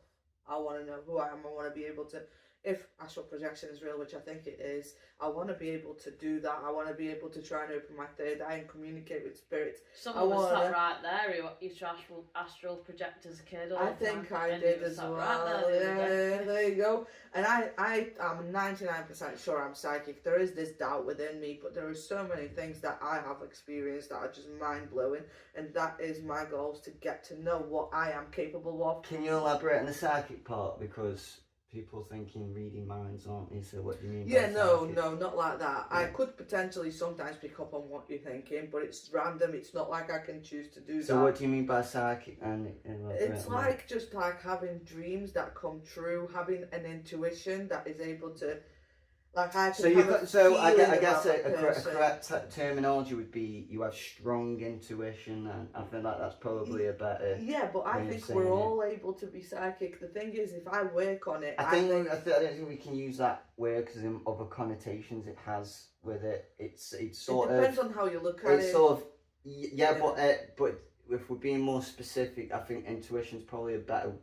I want to know who I am. I want to be able to, if astral projection is real, which I think it is, I want to be able to do that. I want to be able to try and open my third eye and communicate with spirits. someone was wanna- sat right there who used to astral project as a kid. All I the think time, I and he did was as sat well. Right there the other day. Yeah, there you go. And I'm 99% sure I'm psychic. There is this doubt within me, but there are so many things that I have experienced that are just mind blowing, and that is my goal, is to get to know what I am capable of. can you elaborate on the psychic part, because people thinking reading minds, aren't they? So what do you mean? Yeah, by no, psychic? not like that. I Yeah. could potentially sometimes pick up on what you're thinking, but it's random. It's not like I can choose to do So that. what do you mean by psychic? And It's like just like having dreams that come true, having an intuition that is able to, like I can So you've have a got. So I feeling guess about a that person. correct terminology would be you have strong intuition, and I feel like that's probably a better. Yeah, but I way of think saying we're it. all able to be psychic. The thing is, if I work on it, I don't think we can use that word because in other connotations it has with it. It's it sort depends of. on how you look at It's it. sort of yeah, Yeah. but if we're being more specific, I think intuition's probably a better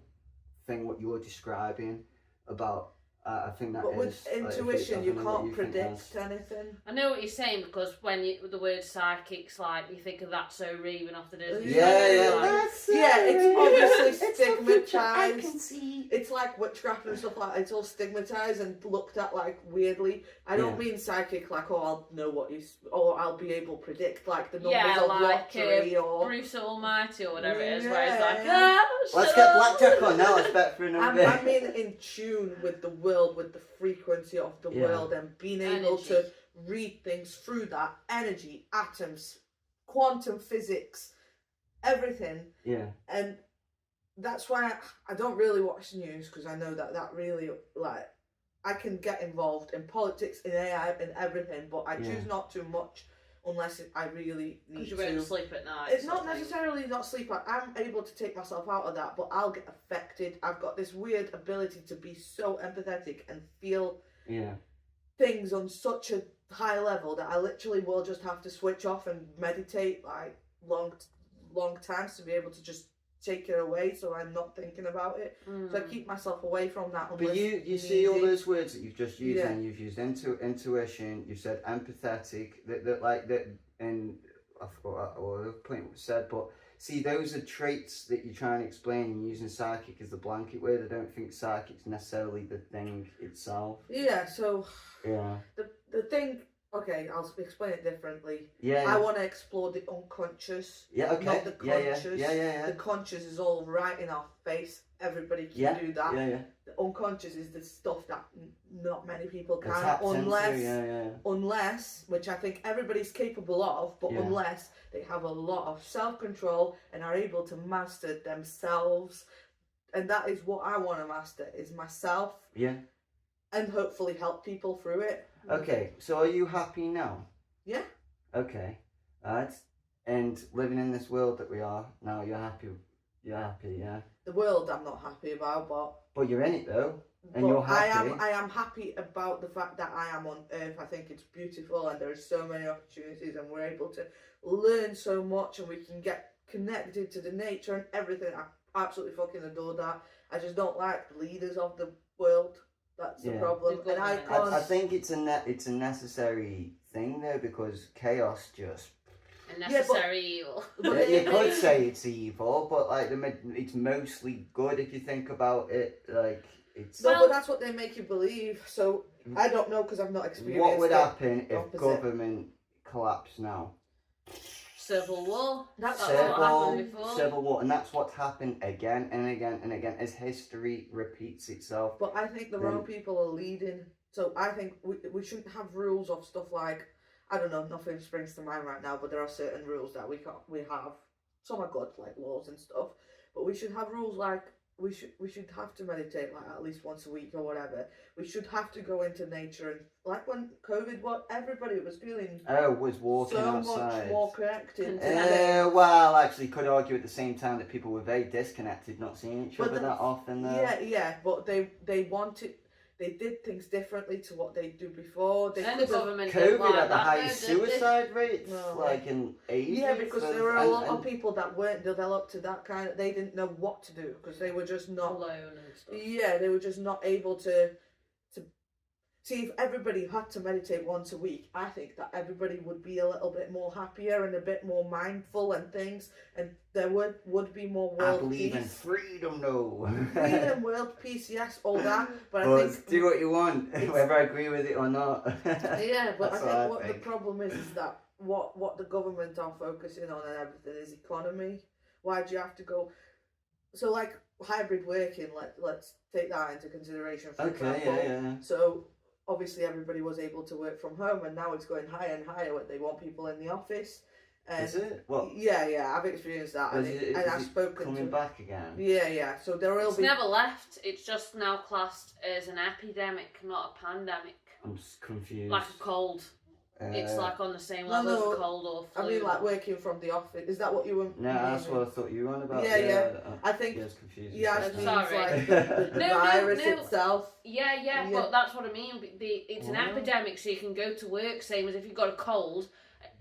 thing. What you're describing about. I think that but with is, like, intuition, you something that can't you think predict anything. I know what you're saying, because when the word psychic's like, you think of that so Raven off the Disney. Yeah, Like, that's it's obviously it's the future I stigmatized. can see. It's like witchcraft and stuff like that. It's all stigmatized and looked at like weirdly. I don't mean psychic like, oh, I'll know what you, or I'll be able to predict like the numbers of lottery or Bruce Almighty or whatever it is, Yeah. where it's like, Let's shut get up. blackjack on now. Let's bet for another bit. I mean in tune with the world, with the frequency of the world, and being able Energy. to read things through that energy, atoms, quantum physics, everything. Yeah. And that's why I don't really watch the news, because I know that really, like, I can get involved in politics, in AI, in everything, but I choose not too much unless I really need Because you to. won't sleep at night. It's not necessarily not sleep. I'm able to take myself out of that, but I'll get affected. I've got this weird ability to be so empathetic and feel things on such a high level that I literally will just have to switch off and meditate like long times to be able to just take it away, so I'm not thinking about it. So I keep myself away from that. But you see all those words that you've just used, and you've used intuition, you said empathetic, and I forgot what the point was said, but see, those are traits that you're trying to explain and using psychic as the blanket word. I don't think psychic's necessarily the thing itself. Yeah, so Yeah. the thing, okay, I'll explain it differently. Yeah. I want to explore the unconscious. Yeah, okay. Not the conscious. Yeah. The conscious is all right in our face. Everybody can do that. Yeah. The unconscious is the stuff that not many people can, Unless, unless, which I think everybody's capable of, but unless they have a lot of self-control and are able to master themselves. And that is what I want to master, is myself. Yeah. And hopefully help people through it. Okay, so are you happy now? Yeah. Okay. Alright. And living in this world that we are now, you're happy, yeah? The world I'm not happy about, But you're in it though, and but you're happy. I am happy about the fact that I am on Earth. I think it's beautiful, and there are so many opportunities, and we're able to learn so much, and we can get connected to the nature and everything. I absolutely fucking adore that. I just don't like the leaders of the world. That's the problem. And I think it's a necessary thing though, because chaos just. A necessary evil. You could say it's evil, but like it's mostly good if you think about it. Like it's. No, but that's what they make you believe. So I don't know, because I've not experienced. What would happen if opposite. government collapsed now? Civil war. That's what happened before. Civil war, and that's what's happened again and again and again as history repeats itself. But I think the wrong people are leading. So I think we shouldn't have rules of stuff like, I don't know, nothing springs to mind right now, but there are certain rules that we have. Some are good, like laws and stuff. But we should have rules like we should have to meditate like at least once a week or whatever. We should have to go into nature, and like when COVID, everybody was feeling was walking so outside. much more connected. Well, actually, could argue at the same time that people were very disconnected, not seeing each other that often. Yeah, but they wanted. They did things differently to what they do before. And the government COVID had the highest suicide rates, No. like in Asia. Yeah, because there were a lot of people that weren't developed to that kind of. They didn't know what to do because they were just not alone and stuff. Yeah, they were just not able to. See, if everybody had to meditate once a week, I think that everybody would be a little bit more happier and a bit more mindful and things, and there would be more world peace. I believe in freedom, no. Freedom, world peace, yes, all that. But I think do what you want, whether I agree with it or not. Yeah, but I think what the problem is that what the government are focusing on and everything is economy. Why do you have to go? So like hybrid working, let's take that into consideration. For example. Yeah. So obviously everybody was able to work from home, and now it's going higher and higher. They want people in the office. Is it? Well, yeah, I've experienced that, and I've spoken coming back again. Yeah. So there will be. It's never left. It's just now classed as an epidemic, not a pandemic. I'm confused. Like a cold. It's like on the same No, level no, as a cold or flu. I mean, like working from the office. Is that what you were? No, that's what I thought you were on about. Yeah. I think. Yeah, it's confusing. Yeah, I mean, Sorry. like the virus itself. Yeah, but that's what I mean. It's an epidemic, so you can go to work, same as if you've got a cold.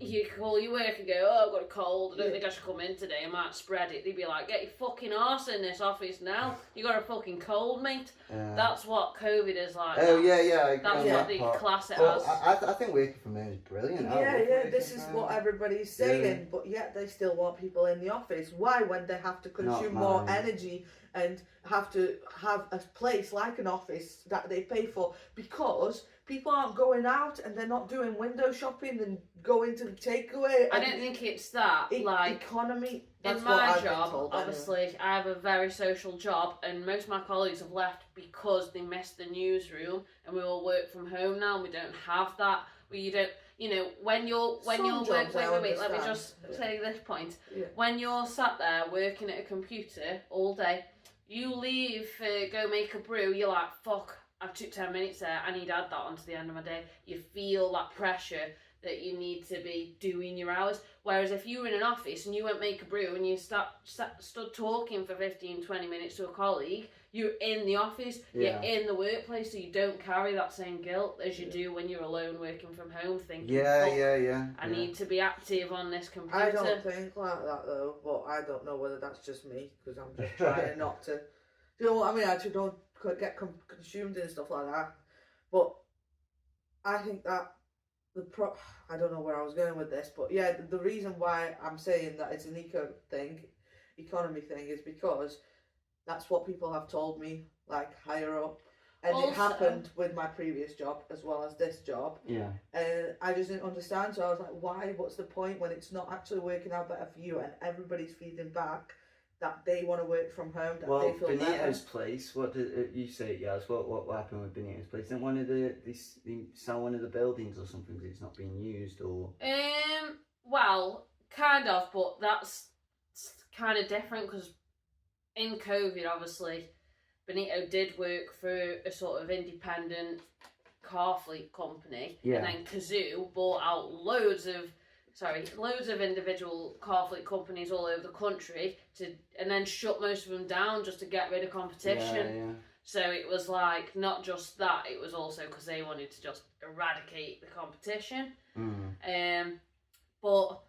you call your work and go, oh, I've got a cold, I don't think I should come in today, I might spread it. They'd be like, get your fucking arse in this office now. You got a fucking cold, mate. That's what COVID is like. Oh, yeah. That's what they class it but as. I think working from home is brilliant. This is what everybody's saying, but yet they still want people in the office. Why, when they have to consume more energy and have to have a place like an office that they pay for? Because people aren't going out and they're not doing window shopping and going to the takeaway. I don't think it's that. Like, economy. That's in my what I've been job, told, obviously, anyway. I have a very social job, and most of my colleagues have left because they missed the newsroom, and we all work from home now. And we don't have that. You don't. You know, when you're Some working. jobs I Wait. Let me understand. just say this point. Yeah. When you're sat there working at a computer all day, you leave, go make a brew. You're like, fuck. I took 10 minutes there. I need to add that onto the end of my day. You feel that pressure that you need to be doing your hours. Whereas if you were in an office and you went make a brew and you stood talking for 15, 20 minutes to a colleague, you're in the office, you're in the workplace, so you don't carry that same guilt as you do when you're alone working from home thinking, I need to be active on this computer. I don't think like that though, but I don't know whether that's just me, because I'm just trying not to. You know what I mean? I just don't get consumed in stuff like that. But I think that I don't know where I was going with this, but yeah, the reason why I'm saying that it's an economy thing is because that's what people have told me, like higher up. And Also, it happened with my previous job as well as this job. Yeah. And I just didn't understand, so I was like, why? What's the point when it's not actually working out better for you and everybody's feeding back that they want to work from home, that they feel Benito's better? place, what did you say, Yaz? What happened with Benito's place? Didn't one of they sell one of the buildings or something because it's not being used, or? Well, kind of, but that's kind of different because in COVID, obviously, Benito did work for a sort of independent car fleet company, and then Kazoo bought out loads of individual car fleet companies all over the country and then shut most of them down just to get rid of competition. Yeah. So it was like not just that; it was also because they wanted to just eradicate the competition. But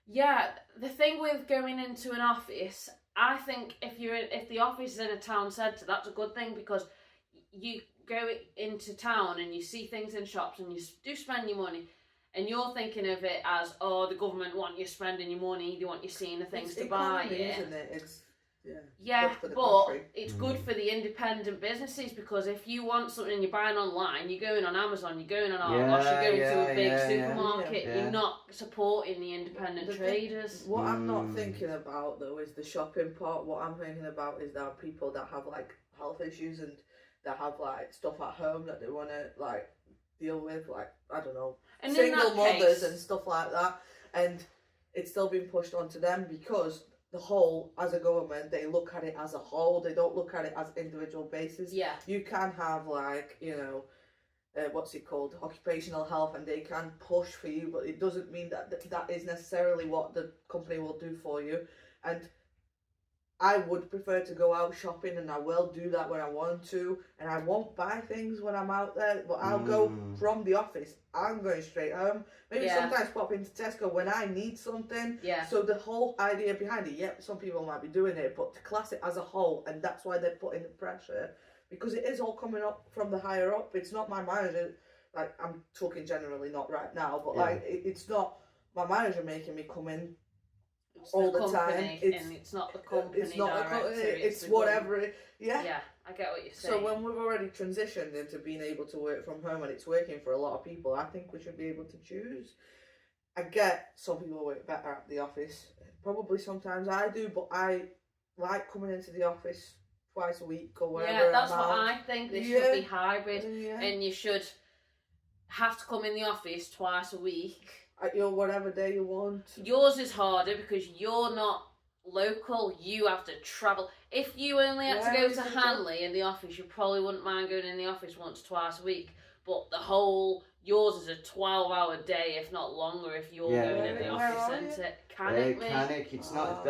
yeah, the thing with going into an office, I think if the office is in a town centre, that's a good thing, because you go into town and you see things in shops and you do spend your money, and you're thinking of it as, oh, the government want you spending your money, they want you seeing the things to buy. Isn't it? It's it's good for the independent businesses, because if you want something and you're buying online, you're going on Amazon, you're going on Argos, you're going to a big supermarket, you're not supporting the independent traders. What I'm not thinking about though is the shopping part. What I'm thinking about is there are people that have like health issues and that have like stuff at home that they want to like deal with, like, I don't know, and single mothers and stuff like that, and it's still being pushed onto them because the whole, as a government, they look at it as a whole. They don't look at it as individual basis. Yeah. You can have like, you know, what's it called, occupational health, and they can push for you, but it doesn't mean that that is necessarily what the company will do for you. And I would prefer to go out shopping, and I will do that when I want to, and I won't buy things when I'm out there, but I'll go from the office. I'm going straight home. Maybe sometimes pop into Tesco when I need something. Yeah. So the whole idea behind it, some people might be doing it, but to class it as a whole, and that's why they're putting the pressure, because it is all coming up from the higher up. It's not my manager, like, I'm talking generally, not right now, but like, it's not my manager making me come in all the time. It's not the company. It's not director, the company. It's the whatever. Yeah, I get what you're saying. So when we've already transitioned into being able to work from home and it's working for a lot of people, I think we should be able to choose. I get some people work better at the office. Probably sometimes I do, but I like coming into the office twice a week or wherever. Yeah, that's what I think. This should be hybrid, Yeah. and you should have to come in the office twice a week. At your whatever day you want. Yours is harder because you're not local. You have to travel. If you only had to go to Hanley in the office, you probably wouldn't mind going in the office once, twice a week. But yours is a 12-hour day, if not longer, if you're going in the office centre.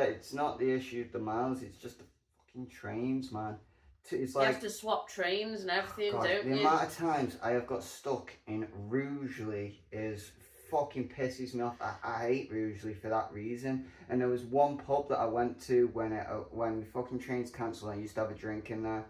It's not the issue of the miles, it's just the fucking trains, man. It's like, you have to swap trains and everything, don't you? The amount of times I have got stuck in Rugeley is fucking pisses me off. I hate Rugeley for that reason. And there was one pub that I went to when the fucking trains cancelled. I used to have a drink in there.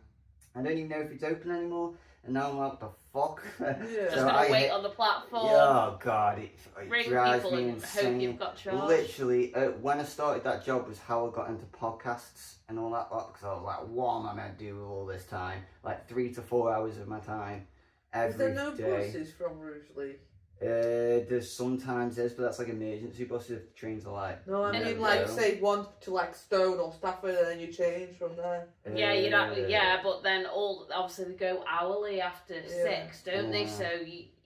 I don't even know if it's open anymore. And now I'm like, what the fuck? Yeah. Just gonna wait on the platform. Oh god, it Ring drives people me and insane. hope you've got charged. Literally, when I started that job was how I got into podcasts and all that lot. Because I was like, what am I meant to do with all this time? Like 3 to 4 hours of my time every day. Is there no buses from Rugeley? There's sometimes but that's like emergency buses if the trains are like. No, I mean like say one to like Stone or Stafford, and then you change from there. Yeah, but then obviously they go hourly after 6, don't they? So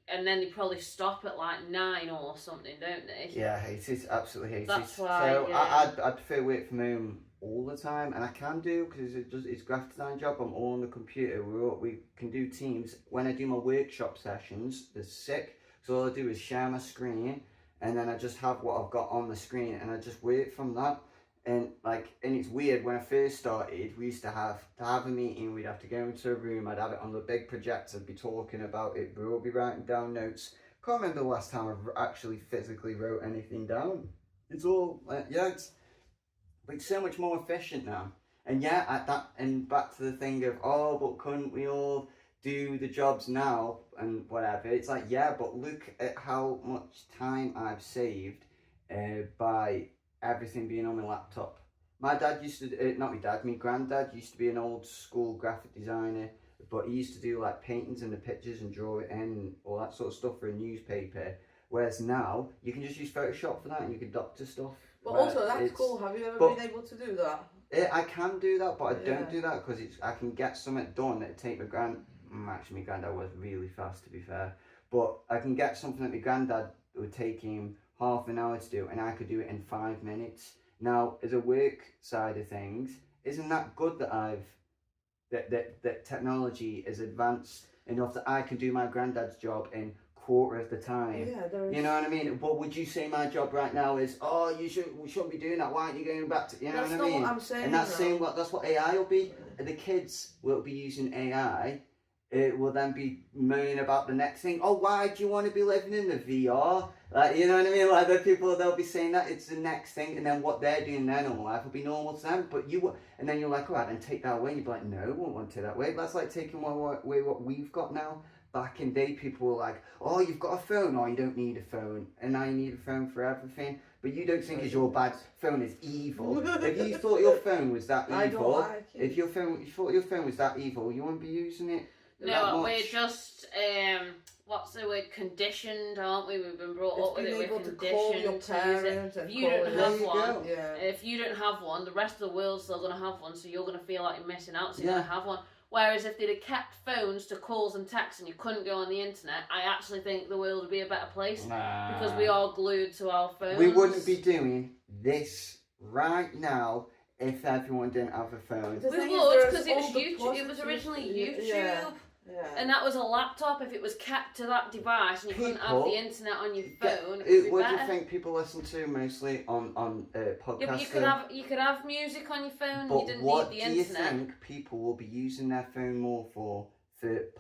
and then they probably stop at like 9 or something, don't they? Yeah, I hate it. Absolutely hate it. That's why. So Yeah. I prefer work from home all the time, and I can do because it's graphic design job. I'm all on the computer. We can do Teams. When I do my workshop sessions, they're sick. So all I do is share my screen, and then I just have what I've got on the screen, and I just work from that. And it's weird. When I first started, we used to have a meeting. We'd have to go into a room. I'd have it on the big projector. I'd be talking about it. We'd all be writing down notes. Can't remember the last time I've actually physically wrote anything down. It's all it's so much more efficient now. And and back to the thing of but couldn't we all do the jobs now and whatever? It's like, yeah, but look at how much time I've saved by everything being on my laptop. My dad used to, not my dad, my granddad used to be an old school graphic designer, but he used to do like paintings and the pictures and draw it in and all that sort of stuff for a newspaper. Whereas now, you can just use Photoshop for that and you can doctor stuff. But also, that's cool. Have you ever been able to do that? I can do that, but I don't do that because I can get something done that take my granddad was really fast, to be fair, but I can get something that my granddad would take him half an hour to do, and I could do it in 5 minutes. Now, as a work side of things, isn't that good that that technology is advanced enough that I can do my granddad's job in quarter of the time? Yeah, there is. You know what I mean? But would you say my job right now is, we shouldn't be doing that? Why aren't you going back to? You know That's what I mean? not what I'm saying. And that's what AI will be. The kids will be using AI. It will then be moaning about the next thing. Oh, why do you want to be living in the VR? Like, you know what I mean? Like, the people, they'll be saying that it's the next thing, and then what they're doing in their normal life will be normal to them. But and then you're like, all right, then take that away. And you'd be like, no, I won't want to take that away. That's like taking away what we've got now. Back in the day, people were like, oh, you've got a phone. Oh, you don't need a phone. And now you need a phone for everything. But you don't think your bad phone is evil. If you thought your phone was that evil, I don't like it. if you thought your phone was that evil, you wouldn't be using it. No, we're just what's the word? Conditioned, aren't we? We've been brought up with it. We're conditioned to use it. If you don't have one, if you don't have one, the rest of the world's still gonna have one. So you're gonna feel like you're missing out. So you're gonna have one. Whereas if they'd have kept phones to calls and texts and you couldn't go on the internet, I actually think the world would be a better place because we are glued to our phones. We wouldn't be doing this right now if everyone didn't have a phone. We would, because it was YouTube. It was originally YouTube. Yeah. And that was a laptop. If it was kept to that device and you couldn't have the internet on your phone, it would be what better. do you think people listen to mostly on podcasts? Yeah, but you could have music on your phone. But You didn't what need the do you internet. think people will be using their phone more for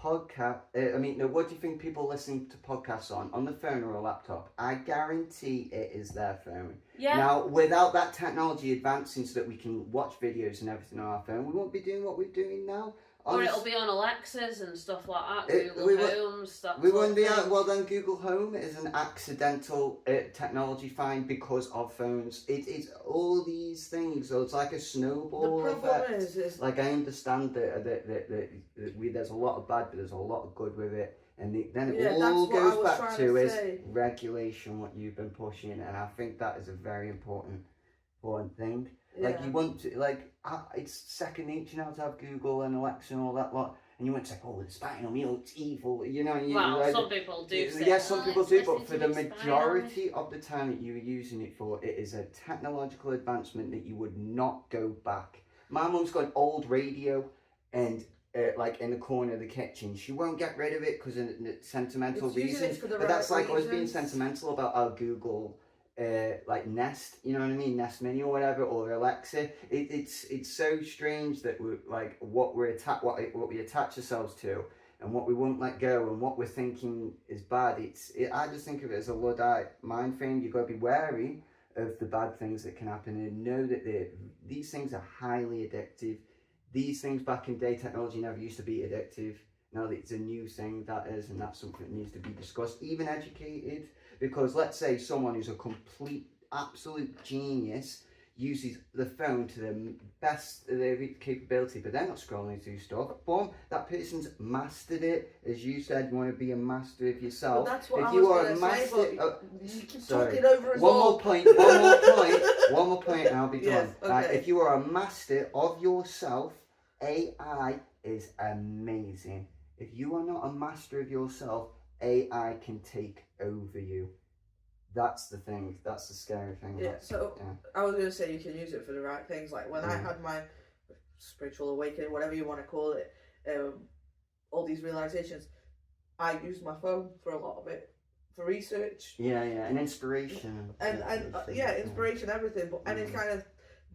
podcast? What do you think people listening to podcasts on the phone or a laptop? I guarantee it is their phone. Yeah. Now, without that technology advancing so that we can watch videos and everything on our phone, we won't be doing what we're doing now. Or it'll be on Alexas and stuff like that. Google Homes. We wouldn't be out. Well, then Google Home is an accidental technology find because of phones. It's all these things. So it's like a snowball effect. The problem effect. is like, I understand that there's a lot of bad, but there's a lot of good with it. And then it all goes back to is regulation, what you've been pushing, and I think that is a very important thing. Like, you want to, it's second nature now to have Google and Alexa and all that lot, and you want to say, oh, it's spying on me, oh, it's evil, you know. Some people do say yes, some people do, but for the majority of the time that you were using it for, it is a technological advancement that you would not go back. My mum's got an old radio, and in the corner of the kitchen. She won't get rid of it because of sentimental reasons. But that's like us being sentimental about our Google Nest, you know what I mean, Nest Mini or whatever, or Alexa. It's so strange that we're like what we attach ourselves to and what we won't let go, and what we're thinking is bad. I just think of it as a Luddite mind frame. You've got to be wary of the bad things that can happen, and know that these things are highly addictive. These things back in day, technology never used to be addictive. Now that it's a new thing, that is, and that's something that needs to be discussed, even educated. Because let's say someone who's a complete, absolute genius uses the phone to the best of their capability, but they're not scrolling through stuff. Boom, that person's mastered it. As you said, you want to be a master of yourself. But that's what if I you was are going a to master, say, but you keep sorry. talking over us One all. more point, one more point, and I'll be done. Yes, okay. If you are a master of yourself, AI is amazing. If you are not a master of yourself, AI can take over you. That's the thing. That's the scary thing. Yeah, so I was going to say you can use it for the right things. Like when I had my spiritual awakening, whatever you want to call it, all these realizations, I used my phone for a lot of it, for research. Yeah, and inspiration. And inspiration, everything. But any kind of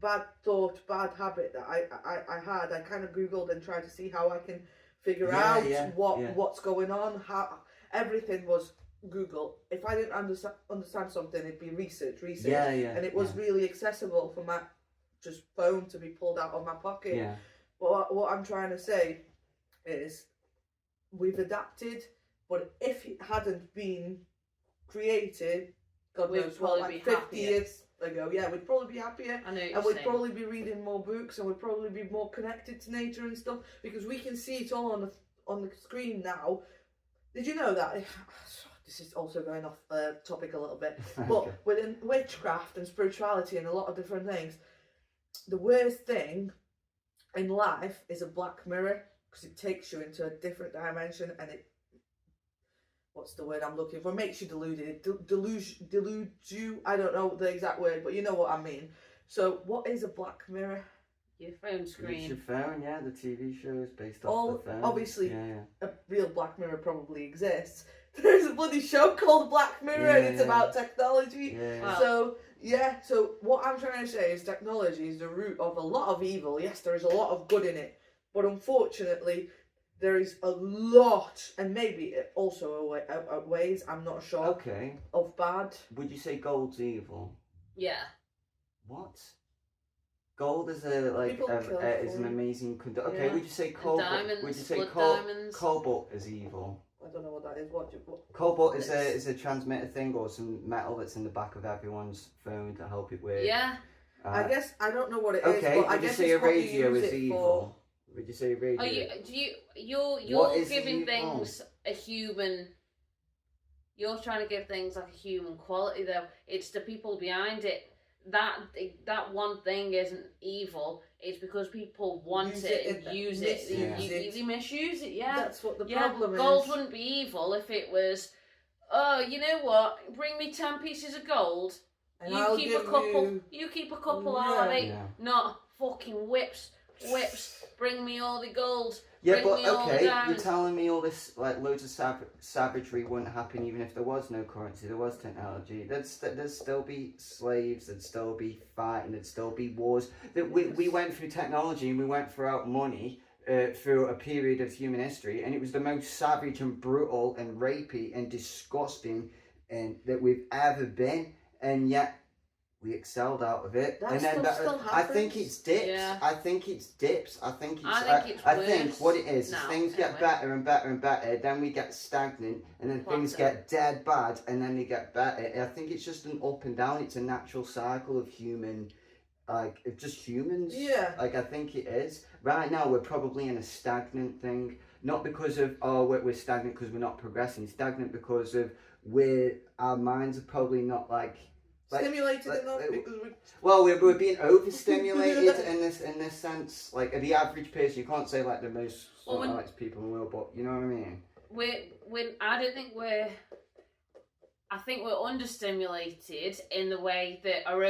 bad thought, bad habit that I had, I kind of Googled and tried to see how I can figure out what's going on. How everything was Google. If I didn't understand something, it'd be research. And it was really accessible for my just phone to be pulled out of my pocket. Yeah. But what I'm trying to say is we've adapted, but if it hadn't been created, God knows what, like 50 years ago, we'd probably be happier. And we'd probably be reading more books, and we'd probably be more connected to nature and stuff, because we can see it all on the screen now. Did you know that? This is also going off topic a little bit, but within witchcraft and spirituality and a lot of different things, the worst thing in life is a black mirror, because it takes you into a different dimension, and it, what's the word I'm looking for, makes you deluded, it deludes you, I don't know the exact word, but you know what I mean. So what is a black mirror? Your phone screen. It's your phone, the TV show is based off the phone. Obviously, a real black mirror probably exists. There's a bloody show called Black Mirror, and it's about technology. Wow. So what I'm trying to say is technology is the root of a lot of evil. Yes, there is a lot of good in it, but unfortunately, there is a lot, and maybe also ways, I'm not sure, of bad. Would you say gold's evil? Yeah. What? Gold is is an amazing conductor. Okay, would you say cobalt? Diamonds, would you say cobalt is evil? I don't know what that is. What? Cobalt is a transmitter thing, or some metal that's in the back of everyone's phone to help it with. Yeah. I guess I don't know what it is. Okay, but I would you guess say a what radio you use is it evil? Would you say a radio? You're giving things a human. You're trying to give things like a human quality, though. It's the people behind it. That one thing isn't evil. It's because people want it and use it. You misuse it. Yeah, that's what the problem is. Gold wouldn't be evil if it was. Oh, you know what? Bring me 10 pieces of gold. And you keep a couple. You keep a couple out of it. Not fucking whips. Bring me all the gold. Yeah, but okay, you're telling me all this, like, loads of savagery wouldn't happen even if there was no currency, there was technology. There'd still be slaves, there'd still be fighting, there'd still be wars. We went through technology and we went throughout money through a period of human history, and it was the most savage and brutal and rapey and disgusting that we've ever been, and yet we excelled out of it. I think it's dips. Yeah. I think it's dips. I think what it is things get better and better and better, then we get stagnant, and then things get dead bad, and then they get better. I think it's just an up and down. It's a natural cycle of human, just humans. Yeah. I think it is. Right now, we're probably in a stagnant thing. Not because of, we're stagnant because we're not progressing. Stagnant because of our minds are probably not stimulated enough, because we're being overstimulated in this sense. Like the average person, you can't say the most people in the world, but you know what I mean. I think we're understimulated in the way that our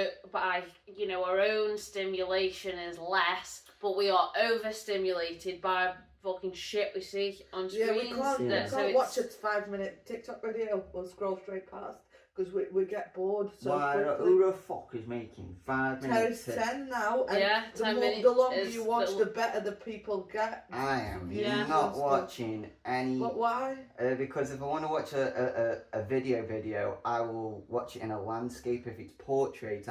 own stimulation is less, but we are overstimulated by fucking shit we see on screens. We can't watch a 5-minute TikTok video. We'll scroll straight past. because we get bored so Why? quickly. Who the fuck is making 5 minutes? 10 now, and Yeah, the 10 minutes. The longer is you watch, little- the better the people get. I am Yeah. not watching any. But why? Because if I want to watch a video, I will watch it in a landscape. If it's portrait,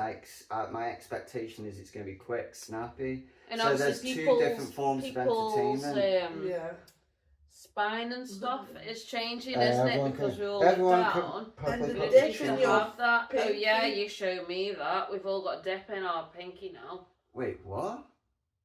my expectation is it's going to be quick, snappy. And So obviously there's two different forms of entertainment. Yeah. Spine and stuff is changing, isn't it? Everyone Because can- we all look everyone down. can properly And the put You dip their should in chin your up. have that. Oh yeah, pinky. you show me that. We've all got a dip in our pinky now. Wait, what?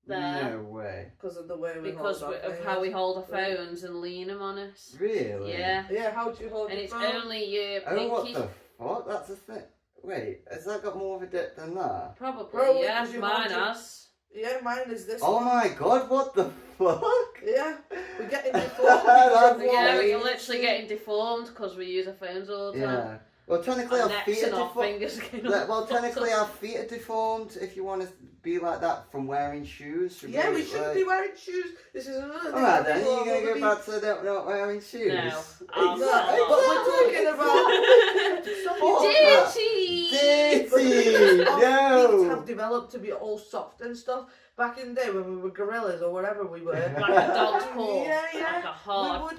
There. No way. Because of the way we Because hold our of how we fingers. hold our phones and lean them on us. Really? Yeah. Yeah, how do you hold And your it's phone? only your Oh, what pinky. the fuck? That's a thing. Wait, has that got more of a dip than that? Probably, yeah. 'cause you Mine hold your- has. Yeah, mine is this Oh one. my god, what the fuck? Yeah, we're getting That's deformed because of Yeah, what we're we literally see. getting deformed because we use our phones all the time. Yeah. Well, technically Our our necks feet are and our deformed. fingers are getting Well, all technically fucked our up. feet are deformed. If you want to be like that from wearing shoes. Yeah, we shouldn't be wearing shoes. This is another thing. Alright that then, people you're gonna are go back to not wearing shoes. No, Exactly. I'm But we're talking about Fuck Dirty! Dirty! Feet No! have developed to be all soft and stuff. Back in the day when we were gorillas or whatever we were. Like a dog's paw. Yeah, yeah. Like a hard.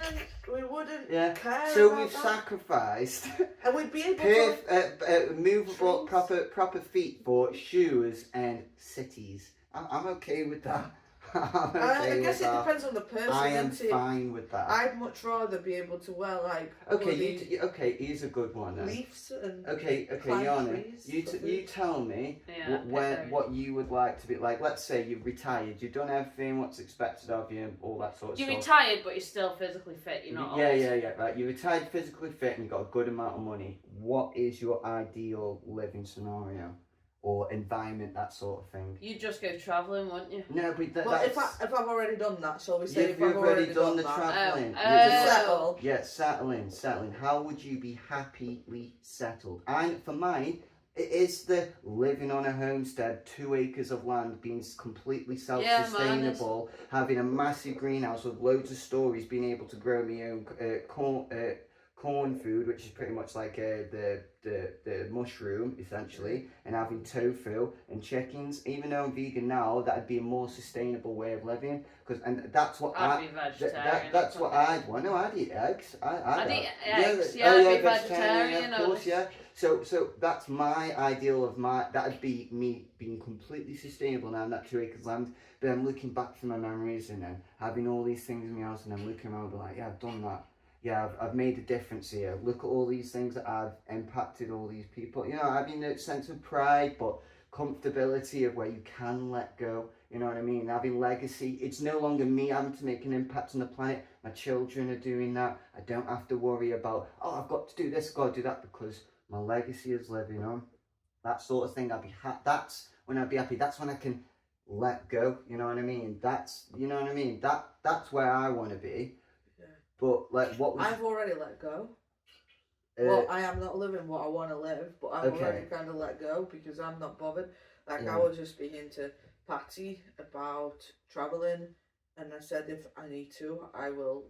We wouldn't Yeah. care So about we've that. sacrificed And we'd be able to... movable Trees. proper feet for shoes and cities. I'm okay with that. I'm okay I guess with it that. depends on the person, I am isn't it? fine with that. I'd much rather be able to wear like Okay, okay, here's a good one then. leaves and Okay, climb Jana, trees you for you tell me Yeah, what you would like to be like. Let's say you've retired, you've done everything what's expected of you, all that sort of You're stuff. retired, but you're still physically fit. You're not. Yeah, old. yeah. Right, you're retired, physically fit, and you've got a good amount of money. What is your ideal living scenario or environment, that sort of thing? You'd just go travelling, wouldn't you? No, but well, that's if I've already done that, shall we say? you've If I've already done the that, travelling. Oh, You've just- settle. Yeah, settling. How would you be happily settled? And for mine, it is the living on a homestead, 2 acres of land, being completely self-sustainable, having a massive greenhouse with loads of stories, being able to grow my own corn food, which is pretty much like the mushroom essentially, and having tofu and chickens. Even though I'm vegan now, that'd be a more sustainable way of living. And that's what I'd be vegetarian. that's what I'd want. No, I'd eat eggs. I'd eat yeah, eggs. oh, Yeah, I'd be vegetarian, vegetarian. of course, yeah. So that's my ideal of that'd be me being completely sustainable now in that 2 acres land. But I'm looking back through my memories and then having all these things in my house, and I'm looking around and be like, yeah, I've done that. Yeah, I've made a difference here. Look at all these things that I've impacted all these people. You know, having a sense of pride, but comfortability of where you can let go. You know what I mean? Having legacy. It's no longer me having to make an impact on the planet. My children are doing that. I don't have to worry about, oh, I've got to do this, I've got to do that, because my legacy is living on. That sort of thing. That's when I'd be happy. That's when I can let go. You know what I mean? That's where I want to be. But like, what was? I've already let go. Well, I am not living what I want to live, but I've already kind of let go because I'm not bothered. Like, Yeah. I was just speaking to Patty about travelling, and I said if I need to, I will.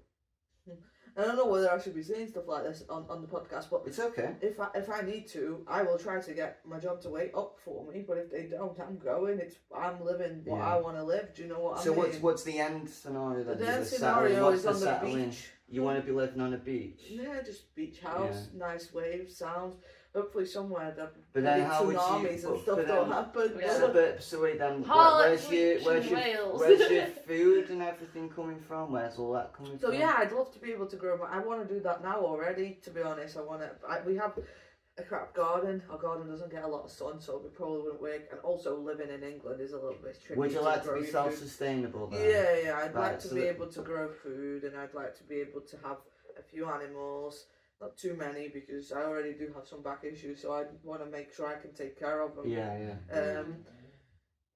I don't know whether I should be saying stuff like this on the podcast, but It's okay. if I need to, I will try to get my job to wait up for me. But if they don't, I'm going. I'm living what Yeah. I want to live. Do you know what I So mean? what's the end scenario then? The end Is it scenario settling? is What's on the settling? beach. You want to be living on a beach. Yeah, just beach house, nice waves, sounds. Hopefully somewhere that But then bloody how would you- tsunamis and but stuff then- don't happen. Yeah. So wait then, Harlot where's Beach in Wales. your food and everything coming from? Where's all that coming So from? yeah, I'd love to be able to grow. I want to do that now already. To be honest, we have a crap garden. Our garden doesn't get a lot of sun, so we probably wouldn't work. And also living in England is a little bit tricky. Would you like to grow be your food. self-sustainable then? Yeah. I'd Right, like to so be that- able to grow food, and I'd like to be able to have a few animals. Not too many because I already do have some back issues, so I want to make sure I can take care of them. Yeah.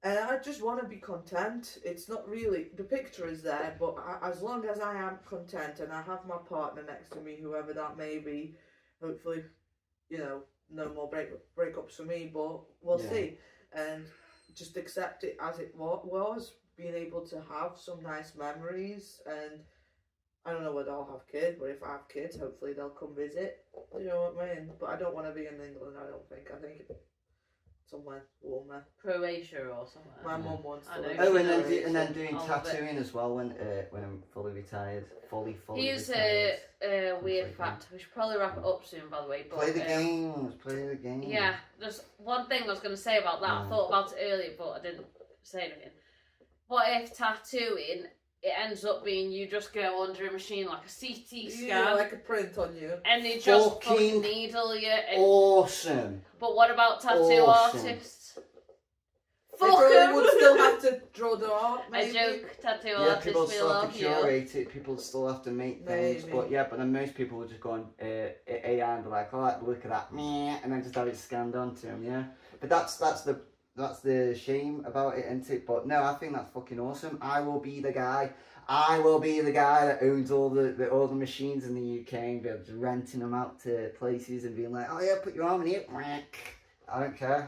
And I just want to be content. It's not really, the picture is there, but as long as I am content and I have my partner next to me, whoever that may be, hopefully, no more breakups for me, but we'll see. And just accept it as it was, being able to have some nice memories and I don't know whether I'll have kids, but if I have kids, hopefully they'll come visit. You know what I mean? But I don't want to be in England, I don't think. I think somewhere warmer. Croatia or somewhere. My mum wants to I know. live Oh, in and then Croatia. doing I love it. tattooing as well when I'm fully retired. Fully Here's retired. a weird Completely. fact. We should probably wrap it up soon, by the way. But, Play the games. Play the game. Yeah, there's one thing I was going to say about that. I thought about it earlier, but I didn't say anything. What if tattooing, it ends up being you just go under a machine like a CT scan, Yeah, like a print on you. and they just Fucking fucking needle you. And, Awesome. but what about tattoo Awesome. artists? They Fuck probably 'em! would still have to draw the art, A maybe. joke, tattoo Yeah, artists, people we still have love to you. curate it. People still have to make things. Maybe. But then most people will just go on AI and be like, oh, look at that, meh, and then just have it scanned onto them. Yeah, but that's the shame about it, isn't it? But no, I think that's fucking awesome. I will be the guy. I will be the guy that owns all the machines in the UK and be just renting them out to places and being like, oh yeah, put your arm in here. I don't care.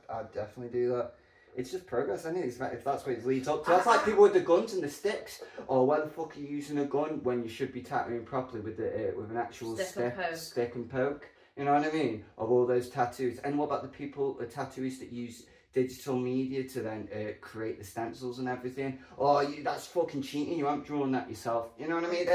I'd definitely do that. It's just progress, isn't it? If that's what it leads up to. That's like people with the guns and the sticks. Or why the fuck are you using a gun when you should be tattooing properly with an actual stick and poke? You know what I mean? Of all those tattoos. And what about the tattooists that use digital media to then create the stencils and everything? Oh, that's fucking cheating. You haven't drawn that yourself. You know what I mean?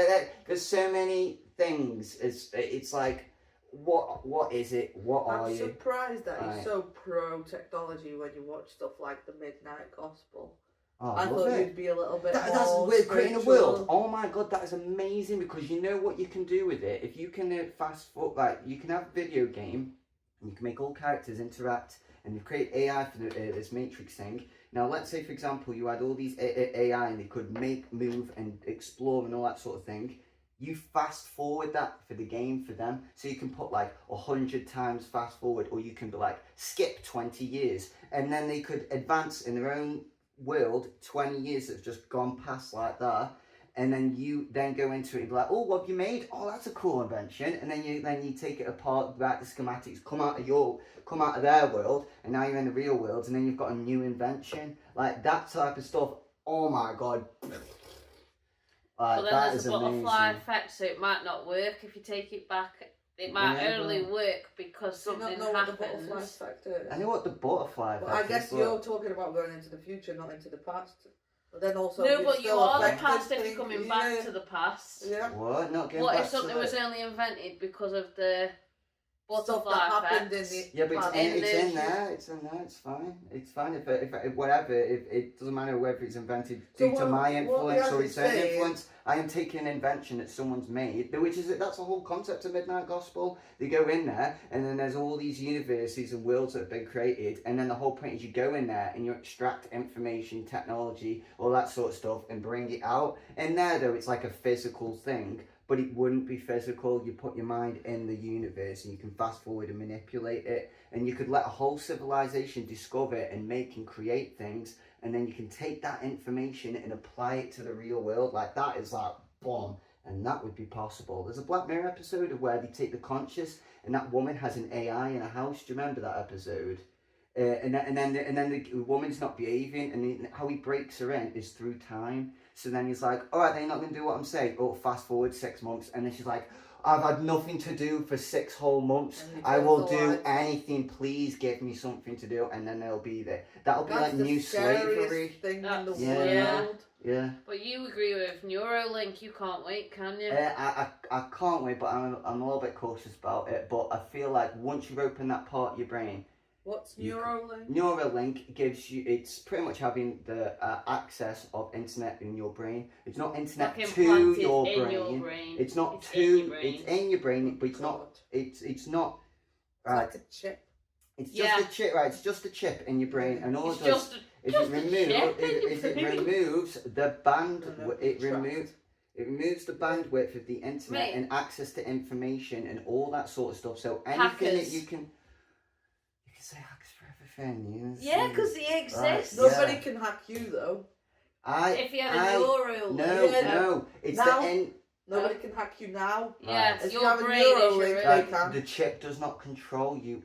There's so many things. It's like, what is it? What are I'm you? surprised that Right. he's so pro technology when you watch stuff like the Midnight Gospel. Oh, I love thought it. you'd be a little bit That's more we're creating a spiritual. world. Oh my god, that is amazing because you know what you can do with it. If you can fast forward, like you can have a video game and you can make all characters interact and you create AI for this Matrix thing. Now, let's say for example you had all these AI and they could make, move, and explore and all that sort of thing. You fast forward that for the game for them, so you can put like 100 times fast forward, or you can be like skip 20 years, and then they could advance in their own world 20 years that have just gone past like that, and then you then go into it and be like, oh, what have you made? Oh, that's a cool invention. And then you take it apart, write the schematics, come out of their world, and now you're in the real world, and then you've got a new invention, like that type of stuff. Oh my god. But then that there's is a butterfly amazing. effect, so it might not work if you take it back. It might Yeah, only work because Do you something not know what the butterfly happens. effect is? I know what the butterfly Well, effect I guess is, but- you're talking about going into the future, not into the past. But then also, No, you're but you still are the affected past if things. you're coming back Yeah. to the past. Yeah. What? Not going What back if something to was the... only invented because of the Stuff butterfly that happened in effect? the Yeah, but past. it's in the- there. It's in there. It's fine. It's fine. If whatever, if it doesn't matter whether it's invented So due to what- my what influence the or its own saying- influence. I am taking an invention that someone's made, which is that's the whole concept of Midnight Gospel. They go in there, and then there's all these universes and worlds that have been created, and then the whole point is you go in there and you extract information, technology, all that sort of stuff, and bring it out. In there, though, it's like a physical thing. But it wouldn't be physical. You put your mind in the universe and you can fast forward and manipulate it. And you could let a whole civilization discover and make and create things. And then you can take that information and apply it to the real world. Like that is like, boom. And that would be possible. There's a Black Mirror episode of where they take the conscious and that woman has an AI in a house. Do you remember that episode? And then the woman's not behaving, and how he breaks her in is through time. So then he's like, all right, then you're not going to do what I'm saying. Oh, fast forward 6 months. And then she's like, I've had nothing to do for 6 whole months. And he I turns will the do lights on. anything. Please give me something to do. And then they'll be there. That'll be That's like the new scariest slavery. thing in the That's- yeah. world. Yeah. But you agree with Neuralink, you can't wait, can you? I can't wait, but I'm a little bit cautious about it. But I feel like once you open that part of your brain, What's You Neuralink? Neuralink gives you, it's pretty much having the access of internet in your brain. It's not internet Like to implanted your in brain. your brain. It's not It's to, in your brain. it's in your brain, but it's not, God. it's not, It's like a chip. it's just Yeah. a chip, right? It's just a chip in your brain, and all It's it does just is just it a chip in your is it brain. removes the band, No, no, it trapped. removes the bandwidth of the internet Right. and access to information and all that sort of stuff. So anything Hackers. that you can say hackers for everything. Yeah, because they exist. No, Nobody Yeah. can hack you though. If you had a Neuralink. No, Yeah, no, it's now- the end. Nobody can hack you now. Yeah, Right. If you your have a brain is your Neuralink, own. they can. The chip does not control you.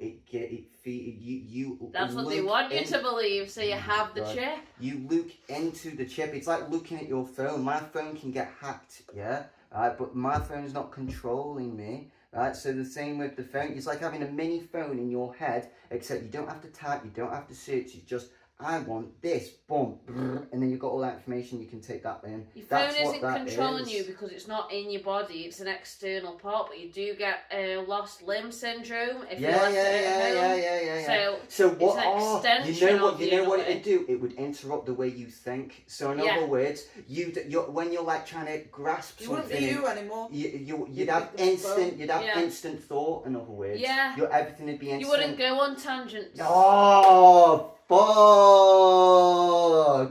You. That's what they look want you in- to believe, so you have the Right. chip. You look into the chip. It's like looking at your phone. My phone can get hacked, yeah, right? But my phone's not controlling me, right? So the same with the phone. It's like having a mini phone in your head, except you don't have to type, you don't have to search. You just, I want this, boom, brrr, and then you've got all that information. You can take that in. Your phone That's what isn't that controlling is. you because it's not in your body, it's an external part, but you do get lost limb syndrome if you left it at home. Yeah. So what? It's an extension of You know what in a way. it'd do? It would interrupt the way you think. So in other words, when you're like trying to grasp You wouldn't something, be you anymore. you'd have instant thought. In other words, Yeah. Everything would be instant. You wouldn't go on tangents. Oh, fuck!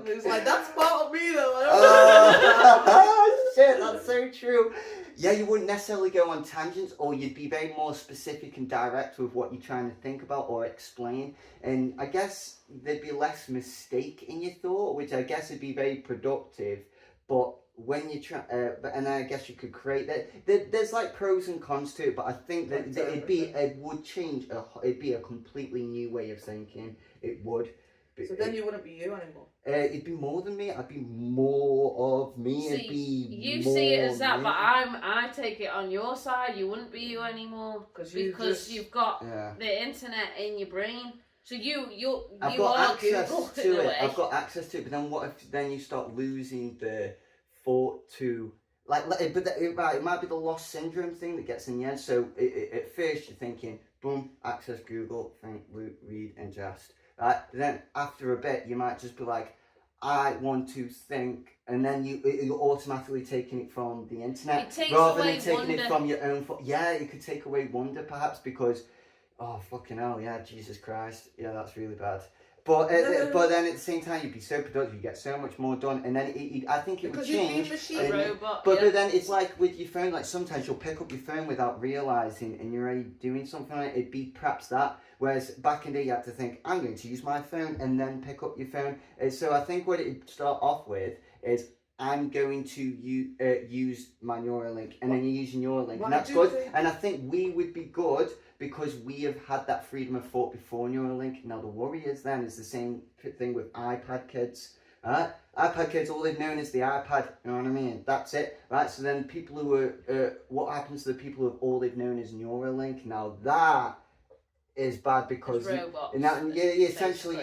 It's like, that's part of me though. Oh, shit, that's so true. Yeah, you wouldn't necessarily go on tangents, or you'd be very more specific and direct with what you're trying to think about or explain. And I guess there'd be less mistake in your thought, which I guess would be very productive. But when you try, and I guess you could create that. There's like pros and cons to it, but I think that it'd be a completely new way of thinking. It would. So then you wouldn't be you anymore. It'd be more than me. I'd be more of me. See, It'd be you more see it as that, me. but I take it on your side. You wouldn't be you anymore because you've got the internet in your brain. So I've got access Google to in a it. way. I've got access to it. But then what if then you start losing the thought to it might be the lost syndrome thing that gets in the end. So at first you're thinking, boom, access Google, think, read, ingest. Right? Then after a bit, you might just be like, I want to think, and then you're automatically taking it from the internet rather than taking it from your own. Yeah, it could take away wonder perhaps because, oh fucking hell, yeah, Jesus Christ, yeah, that's really bad. But then at the same time, you'd be so productive, you get so much more done, and then I think it would change. But then it's like with your phone, like sometimes you'll pick up your phone without realising, and you're already doing something like it. It'd be perhaps that. Whereas back in the day, you had to think, I'm going to use my phone, and then pick up your phone. And so I think what it'd start off with is, I'm going to use my Neuralink, and then you're using Neuralink, and that's good. And I think we would be good because we have had that freedom of thought before Neuralink. Now the worry is then is the same thing with iPad kids. iPad kids, all they've known is the iPad. You know what I mean? That's it, right? So then people who are, what happens to the people who all they've known is Neuralink? Now that is bad because essentially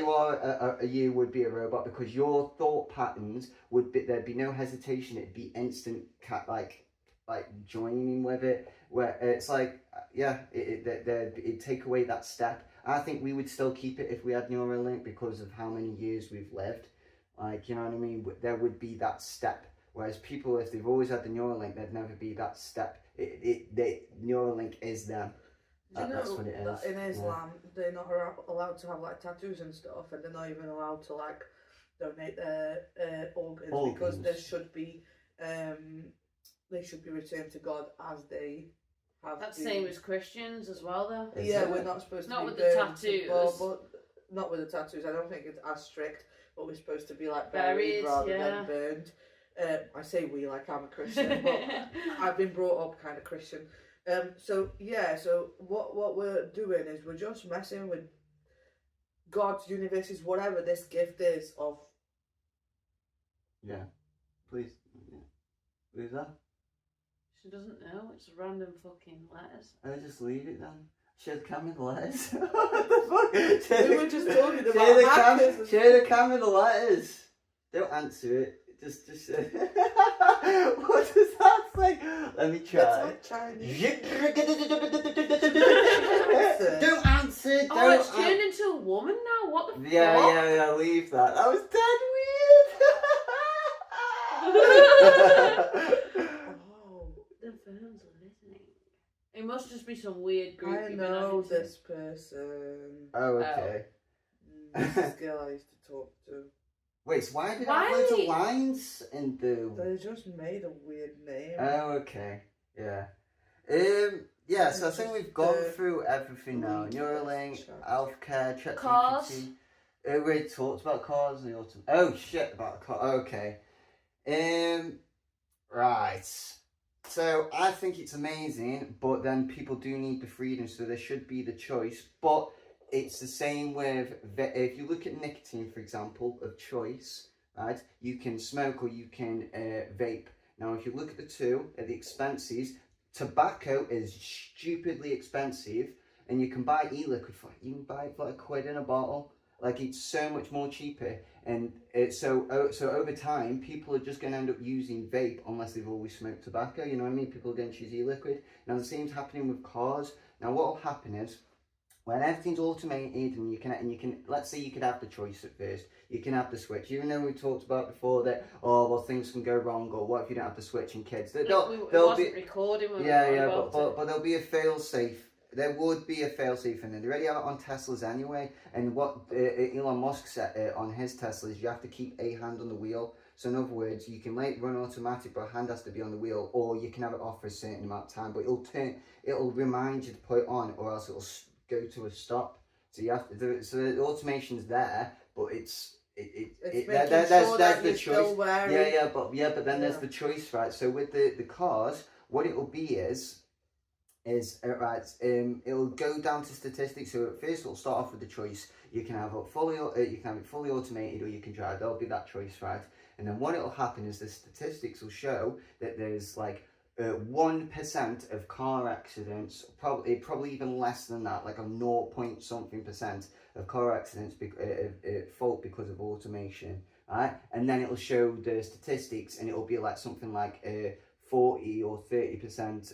you would be a robot because your thought patterns would be, there'd be no hesitation, it'd be instant like joining with it, where it's like it'd take away that step. I think we would still keep it if we had Neuralink because of how many years we've lived, like, you know what I mean. There would be that step, whereas people, if they've always had the Neuralink, there'd never be that step. Neuralink is them. That's what it is. In Islam, they're not allowed to have like tattoos and stuff, and they're not even allowed to like donate their organs because they should be returned to God as they have. That's the same as Christians as well, though. Yeah, we're not supposed to. Not be with the tattoos. But not with the tattoos. I don't think it's as strict. But we're supposed to be like buried rather than burned. I say we like I'm a Christian, but I've been brought up kind of Christian. So what we're doing is we're just messing with God's universes, whatever this gift is of. Yeah, please. Yeah. Who's that? She doesn't know. It's random fucking letters. I'll just leave it then. Share the camera the letters. What the fuck? We were just talking about share the camera the letters. Don't answer it. Just what does that say? Let me try. Don't answer. Oh, it's turned into a woman now. What the fuck? Yeah. Leave that. That was dead weird. Oh, the phone's listening. It must just be some weird group. I know this person. Oh, okay. This girl I used to talk to. Wait, so why did I have loads of lines in the... They just made a weird name. Oh, okay. Yeah. Yeah, so I think we've gone through everything now. Neuralink, healthcare, ChatGPT. Cars. We already talked about cars in the autumn. Oh, shit, about cars. Okay. Right. So, I think it's amazing, but then people do need the freedom, so there should be the choice. But it's the same with, if you look at nicotine, for example, of choice, right? You can smoke or you can vape. Now, if you look at the two, at the expenses, tobacco is stupidly expensive, and you can buy e-liquid for, you can buy it for like £1 in a bottle. Like, it's so much more cheaper, and so over time, people are just going to end up using vape unless they've always smoked tobacco. You know what I mean? People are going to choose e-liquid. Now, the same's happening with cars. Now, what will happen is, when everything's automated and you can, let's say you could have the choice at first. You can have the switch, even though we talked about before that, oh, well, things can go wrong, or what if you don't have the switch in kids? It wasn't recording when but there'll be a fail-safe. There would be a fail-safe, and they already have it on Teslas anyway. And what Elon Musk said on his Teslas, you have to keep a hand on the wheel. So in other words, you can run automatic, but a hand has to be on the wheel, or you can have it off for a certain amount of time. But it'll remind you to put it on, or else it'll go to a stop. So you have to do it. So the automation's there, but there's the choice. But then there's the choice, right? So with the cars, what it will be is it'll go down to statistics. So at first it'll start off with the choice. You can have it fully automated, or you can drive. There'll be that choice, right? And then what it'll happen is the statistics will show that there's like 1% of car accidents, probably even less than that, like a 0.something% of car accidents fault because of automation, right? And then it'll show the statistics, and it'll be like something like 40 or 30%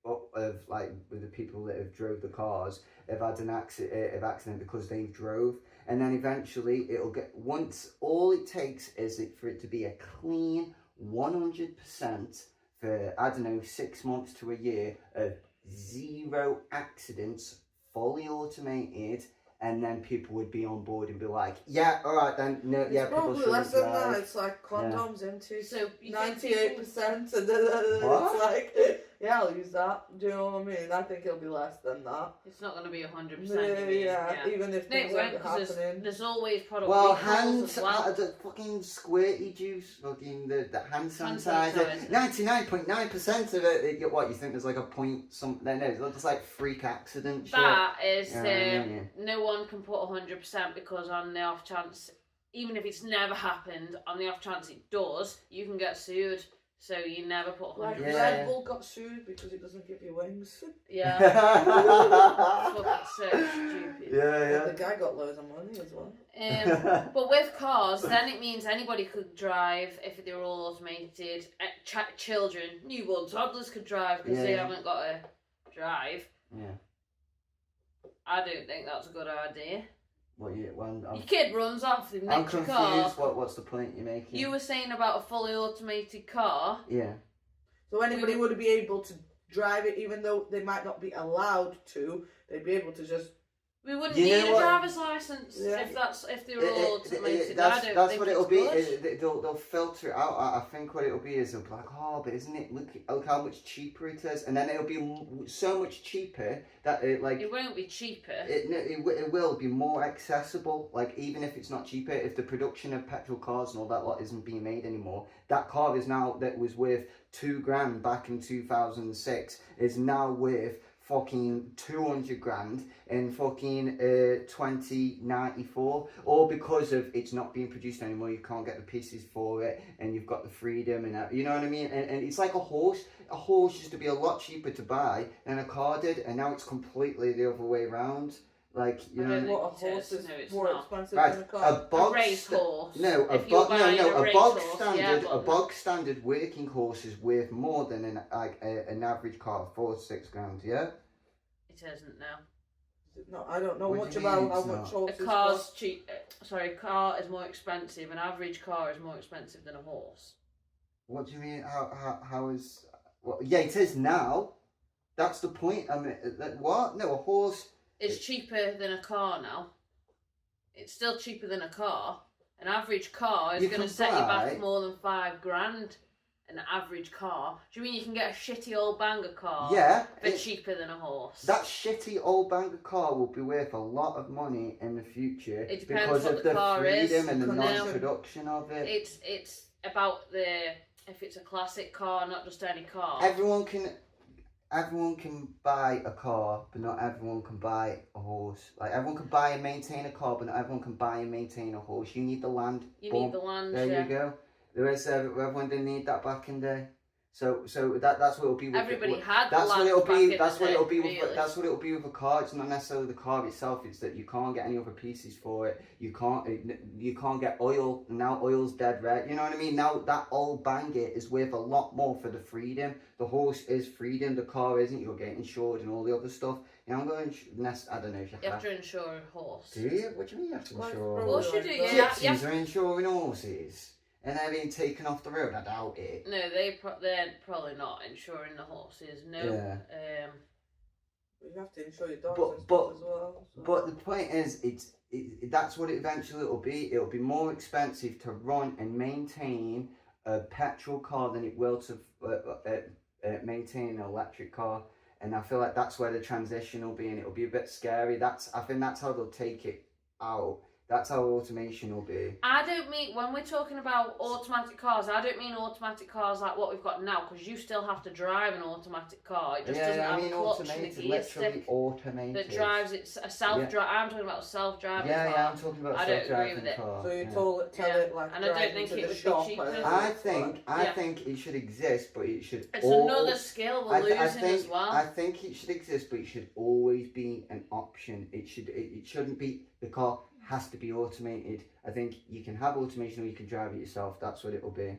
of like with the people that have drove the cars have had an accident because they drove. And then eventually it'll get, once all it takes is for it to be a clean 100% for, I don't know, 6 months to a year of 0 accidents, fully automated, and then people would be on board and be like, yeah, all right then, no, it's yeah, probably people less than that. It's like condoms into so 98%, and then it's like, yeah, I'll use that. Do you know what I mean? I think it'll be less than that. It's not going to be 100%. Yeah, even if things aren't happening. There's always product recalls as well. The fucking squirty juice, fucking the hand sanitizer. 99.9% of it. What you think there's like a point something? No, it's just like freak accident shit. That is no one can put 100% because on the off chance, even if it's never happened, on the off chance it does, you can get sued. So you never put 100%. Like Red Bull got sued because it doesn't give you wings. Yeah. That's so stupid. Yeah. The guy got loads of money as well. But with cars, then it means anybody could drive if they were all automated. Children, newborn toddlers could drive because they haven't got to drive. Yeah. I don't think that's a good idea. Your kid runs off with I'm next confused. car. What's the point you're making? You were saying about a fully automated car. Yeah. So anybody would be able to drive it, even though they might not be allowed to. They'd be able to just. We wouldn't need a driver's license if they were all automated. That's what it'll be. They'll filter it out. I think what it'll be is they'll be like, oh, but isn't it? Look how much cheaper it is, and then it'll be so much cheaper that it won't be cheaper. It will be more accessible. Like, even if it's not cheaper, if the production of petrol cars and all that lot isn't being made anymore, that car is now that was worth £2,000 back in 2006 is now worth fucking 200 grand in fucking 2094, all because of it's not being produced anymore. You can't get the pieces for it, and you've got the freedom, and you know what I mean. And it's like a horse used to be a lot cheaper to buy than a car did, and now it's completely the other way around. Like, you know what, a horse is more expensive than a car. A race horse. A bog standard working horse is worth more than an average car, 4 to 6 grand. Yeah. It isn't now. No, I don't know much about how much horses. A car's cheap. Sorry, car is more expensive. An average car is more expensive than a horse. What do you mean? How is? Well, yeah, it is now. That's the point. I mean, what? No, a horse. It's cheaper than a car now. It's still cheaper than a car. An average car is going to set you back more than £5,000. An average car. Do you mean you can get a shitty old banger car? Yeah. For cheaper than a horse? That shitty old banger car will be worth a lot of money in the future. It depends because what of the car freedom is. And the non-production of it. It's about if it's a classic car, not just any car. Everyone can buy a car, but not everyone can buy a horse. Like, everyone can buy and maintain a car, but not everyone can buy and maintain a horse. You need the land. You need the land. There you go. Everyone didn't need that back in the day. So that's what it'll be with Everybody with, had that's what lamps it'll back be in that's the what day, it'll be really. with that's what it'll be with a car. It's not necessarily the car itself, it's that you can't get any other pieces for it. You can't get oil. Now oil's dead rare, you know what I mean? Now that old banger is worth a lot more for the freedom. The horse is freedom, the car isn't. You'll get insured and all the other stuff. You know, I'm going I don't know if You have to insure a horse. do you? What do you mean you have to Well, insure? Of course you do, Gypsies yeah. Gypsies are insuring horses and they're being taken off the road. I doubt it. No, they're probably not insuring the horses. No. Yeah. You have to insure your dogs But- and but- stuff as well. So. But the point is, that's what eventually it'll be. It'll be more expensive to run and maintain a petrol car than it will to maintain an electric car. And I feel like that's where the transition will be, and it'll be a bit scary. I think that's how they'll take it out. That's how automation will be. I don't mean, when we're talking about automatic cars, I don't mean automatic cars like what we've got now, because you still have to drive an automatic car. It just doesn't have a clutch and a automated, gear literally stick automated. that drives it. A self-drive. I'm talking about a self-driving car. Yeah, I'm talking about I don't agree self-driving with it. car. So you yeah. tell Yeah. it like And I don't drive think into it the would be shop cheaper. and- I Yeah. think it should exist, but it should. It's another skill we're losing as well. I think it should exist, but it should always be an option. It shouldn't be the car has to be automated. I think you can have automation or you can drive it yourself. That's what it'll be.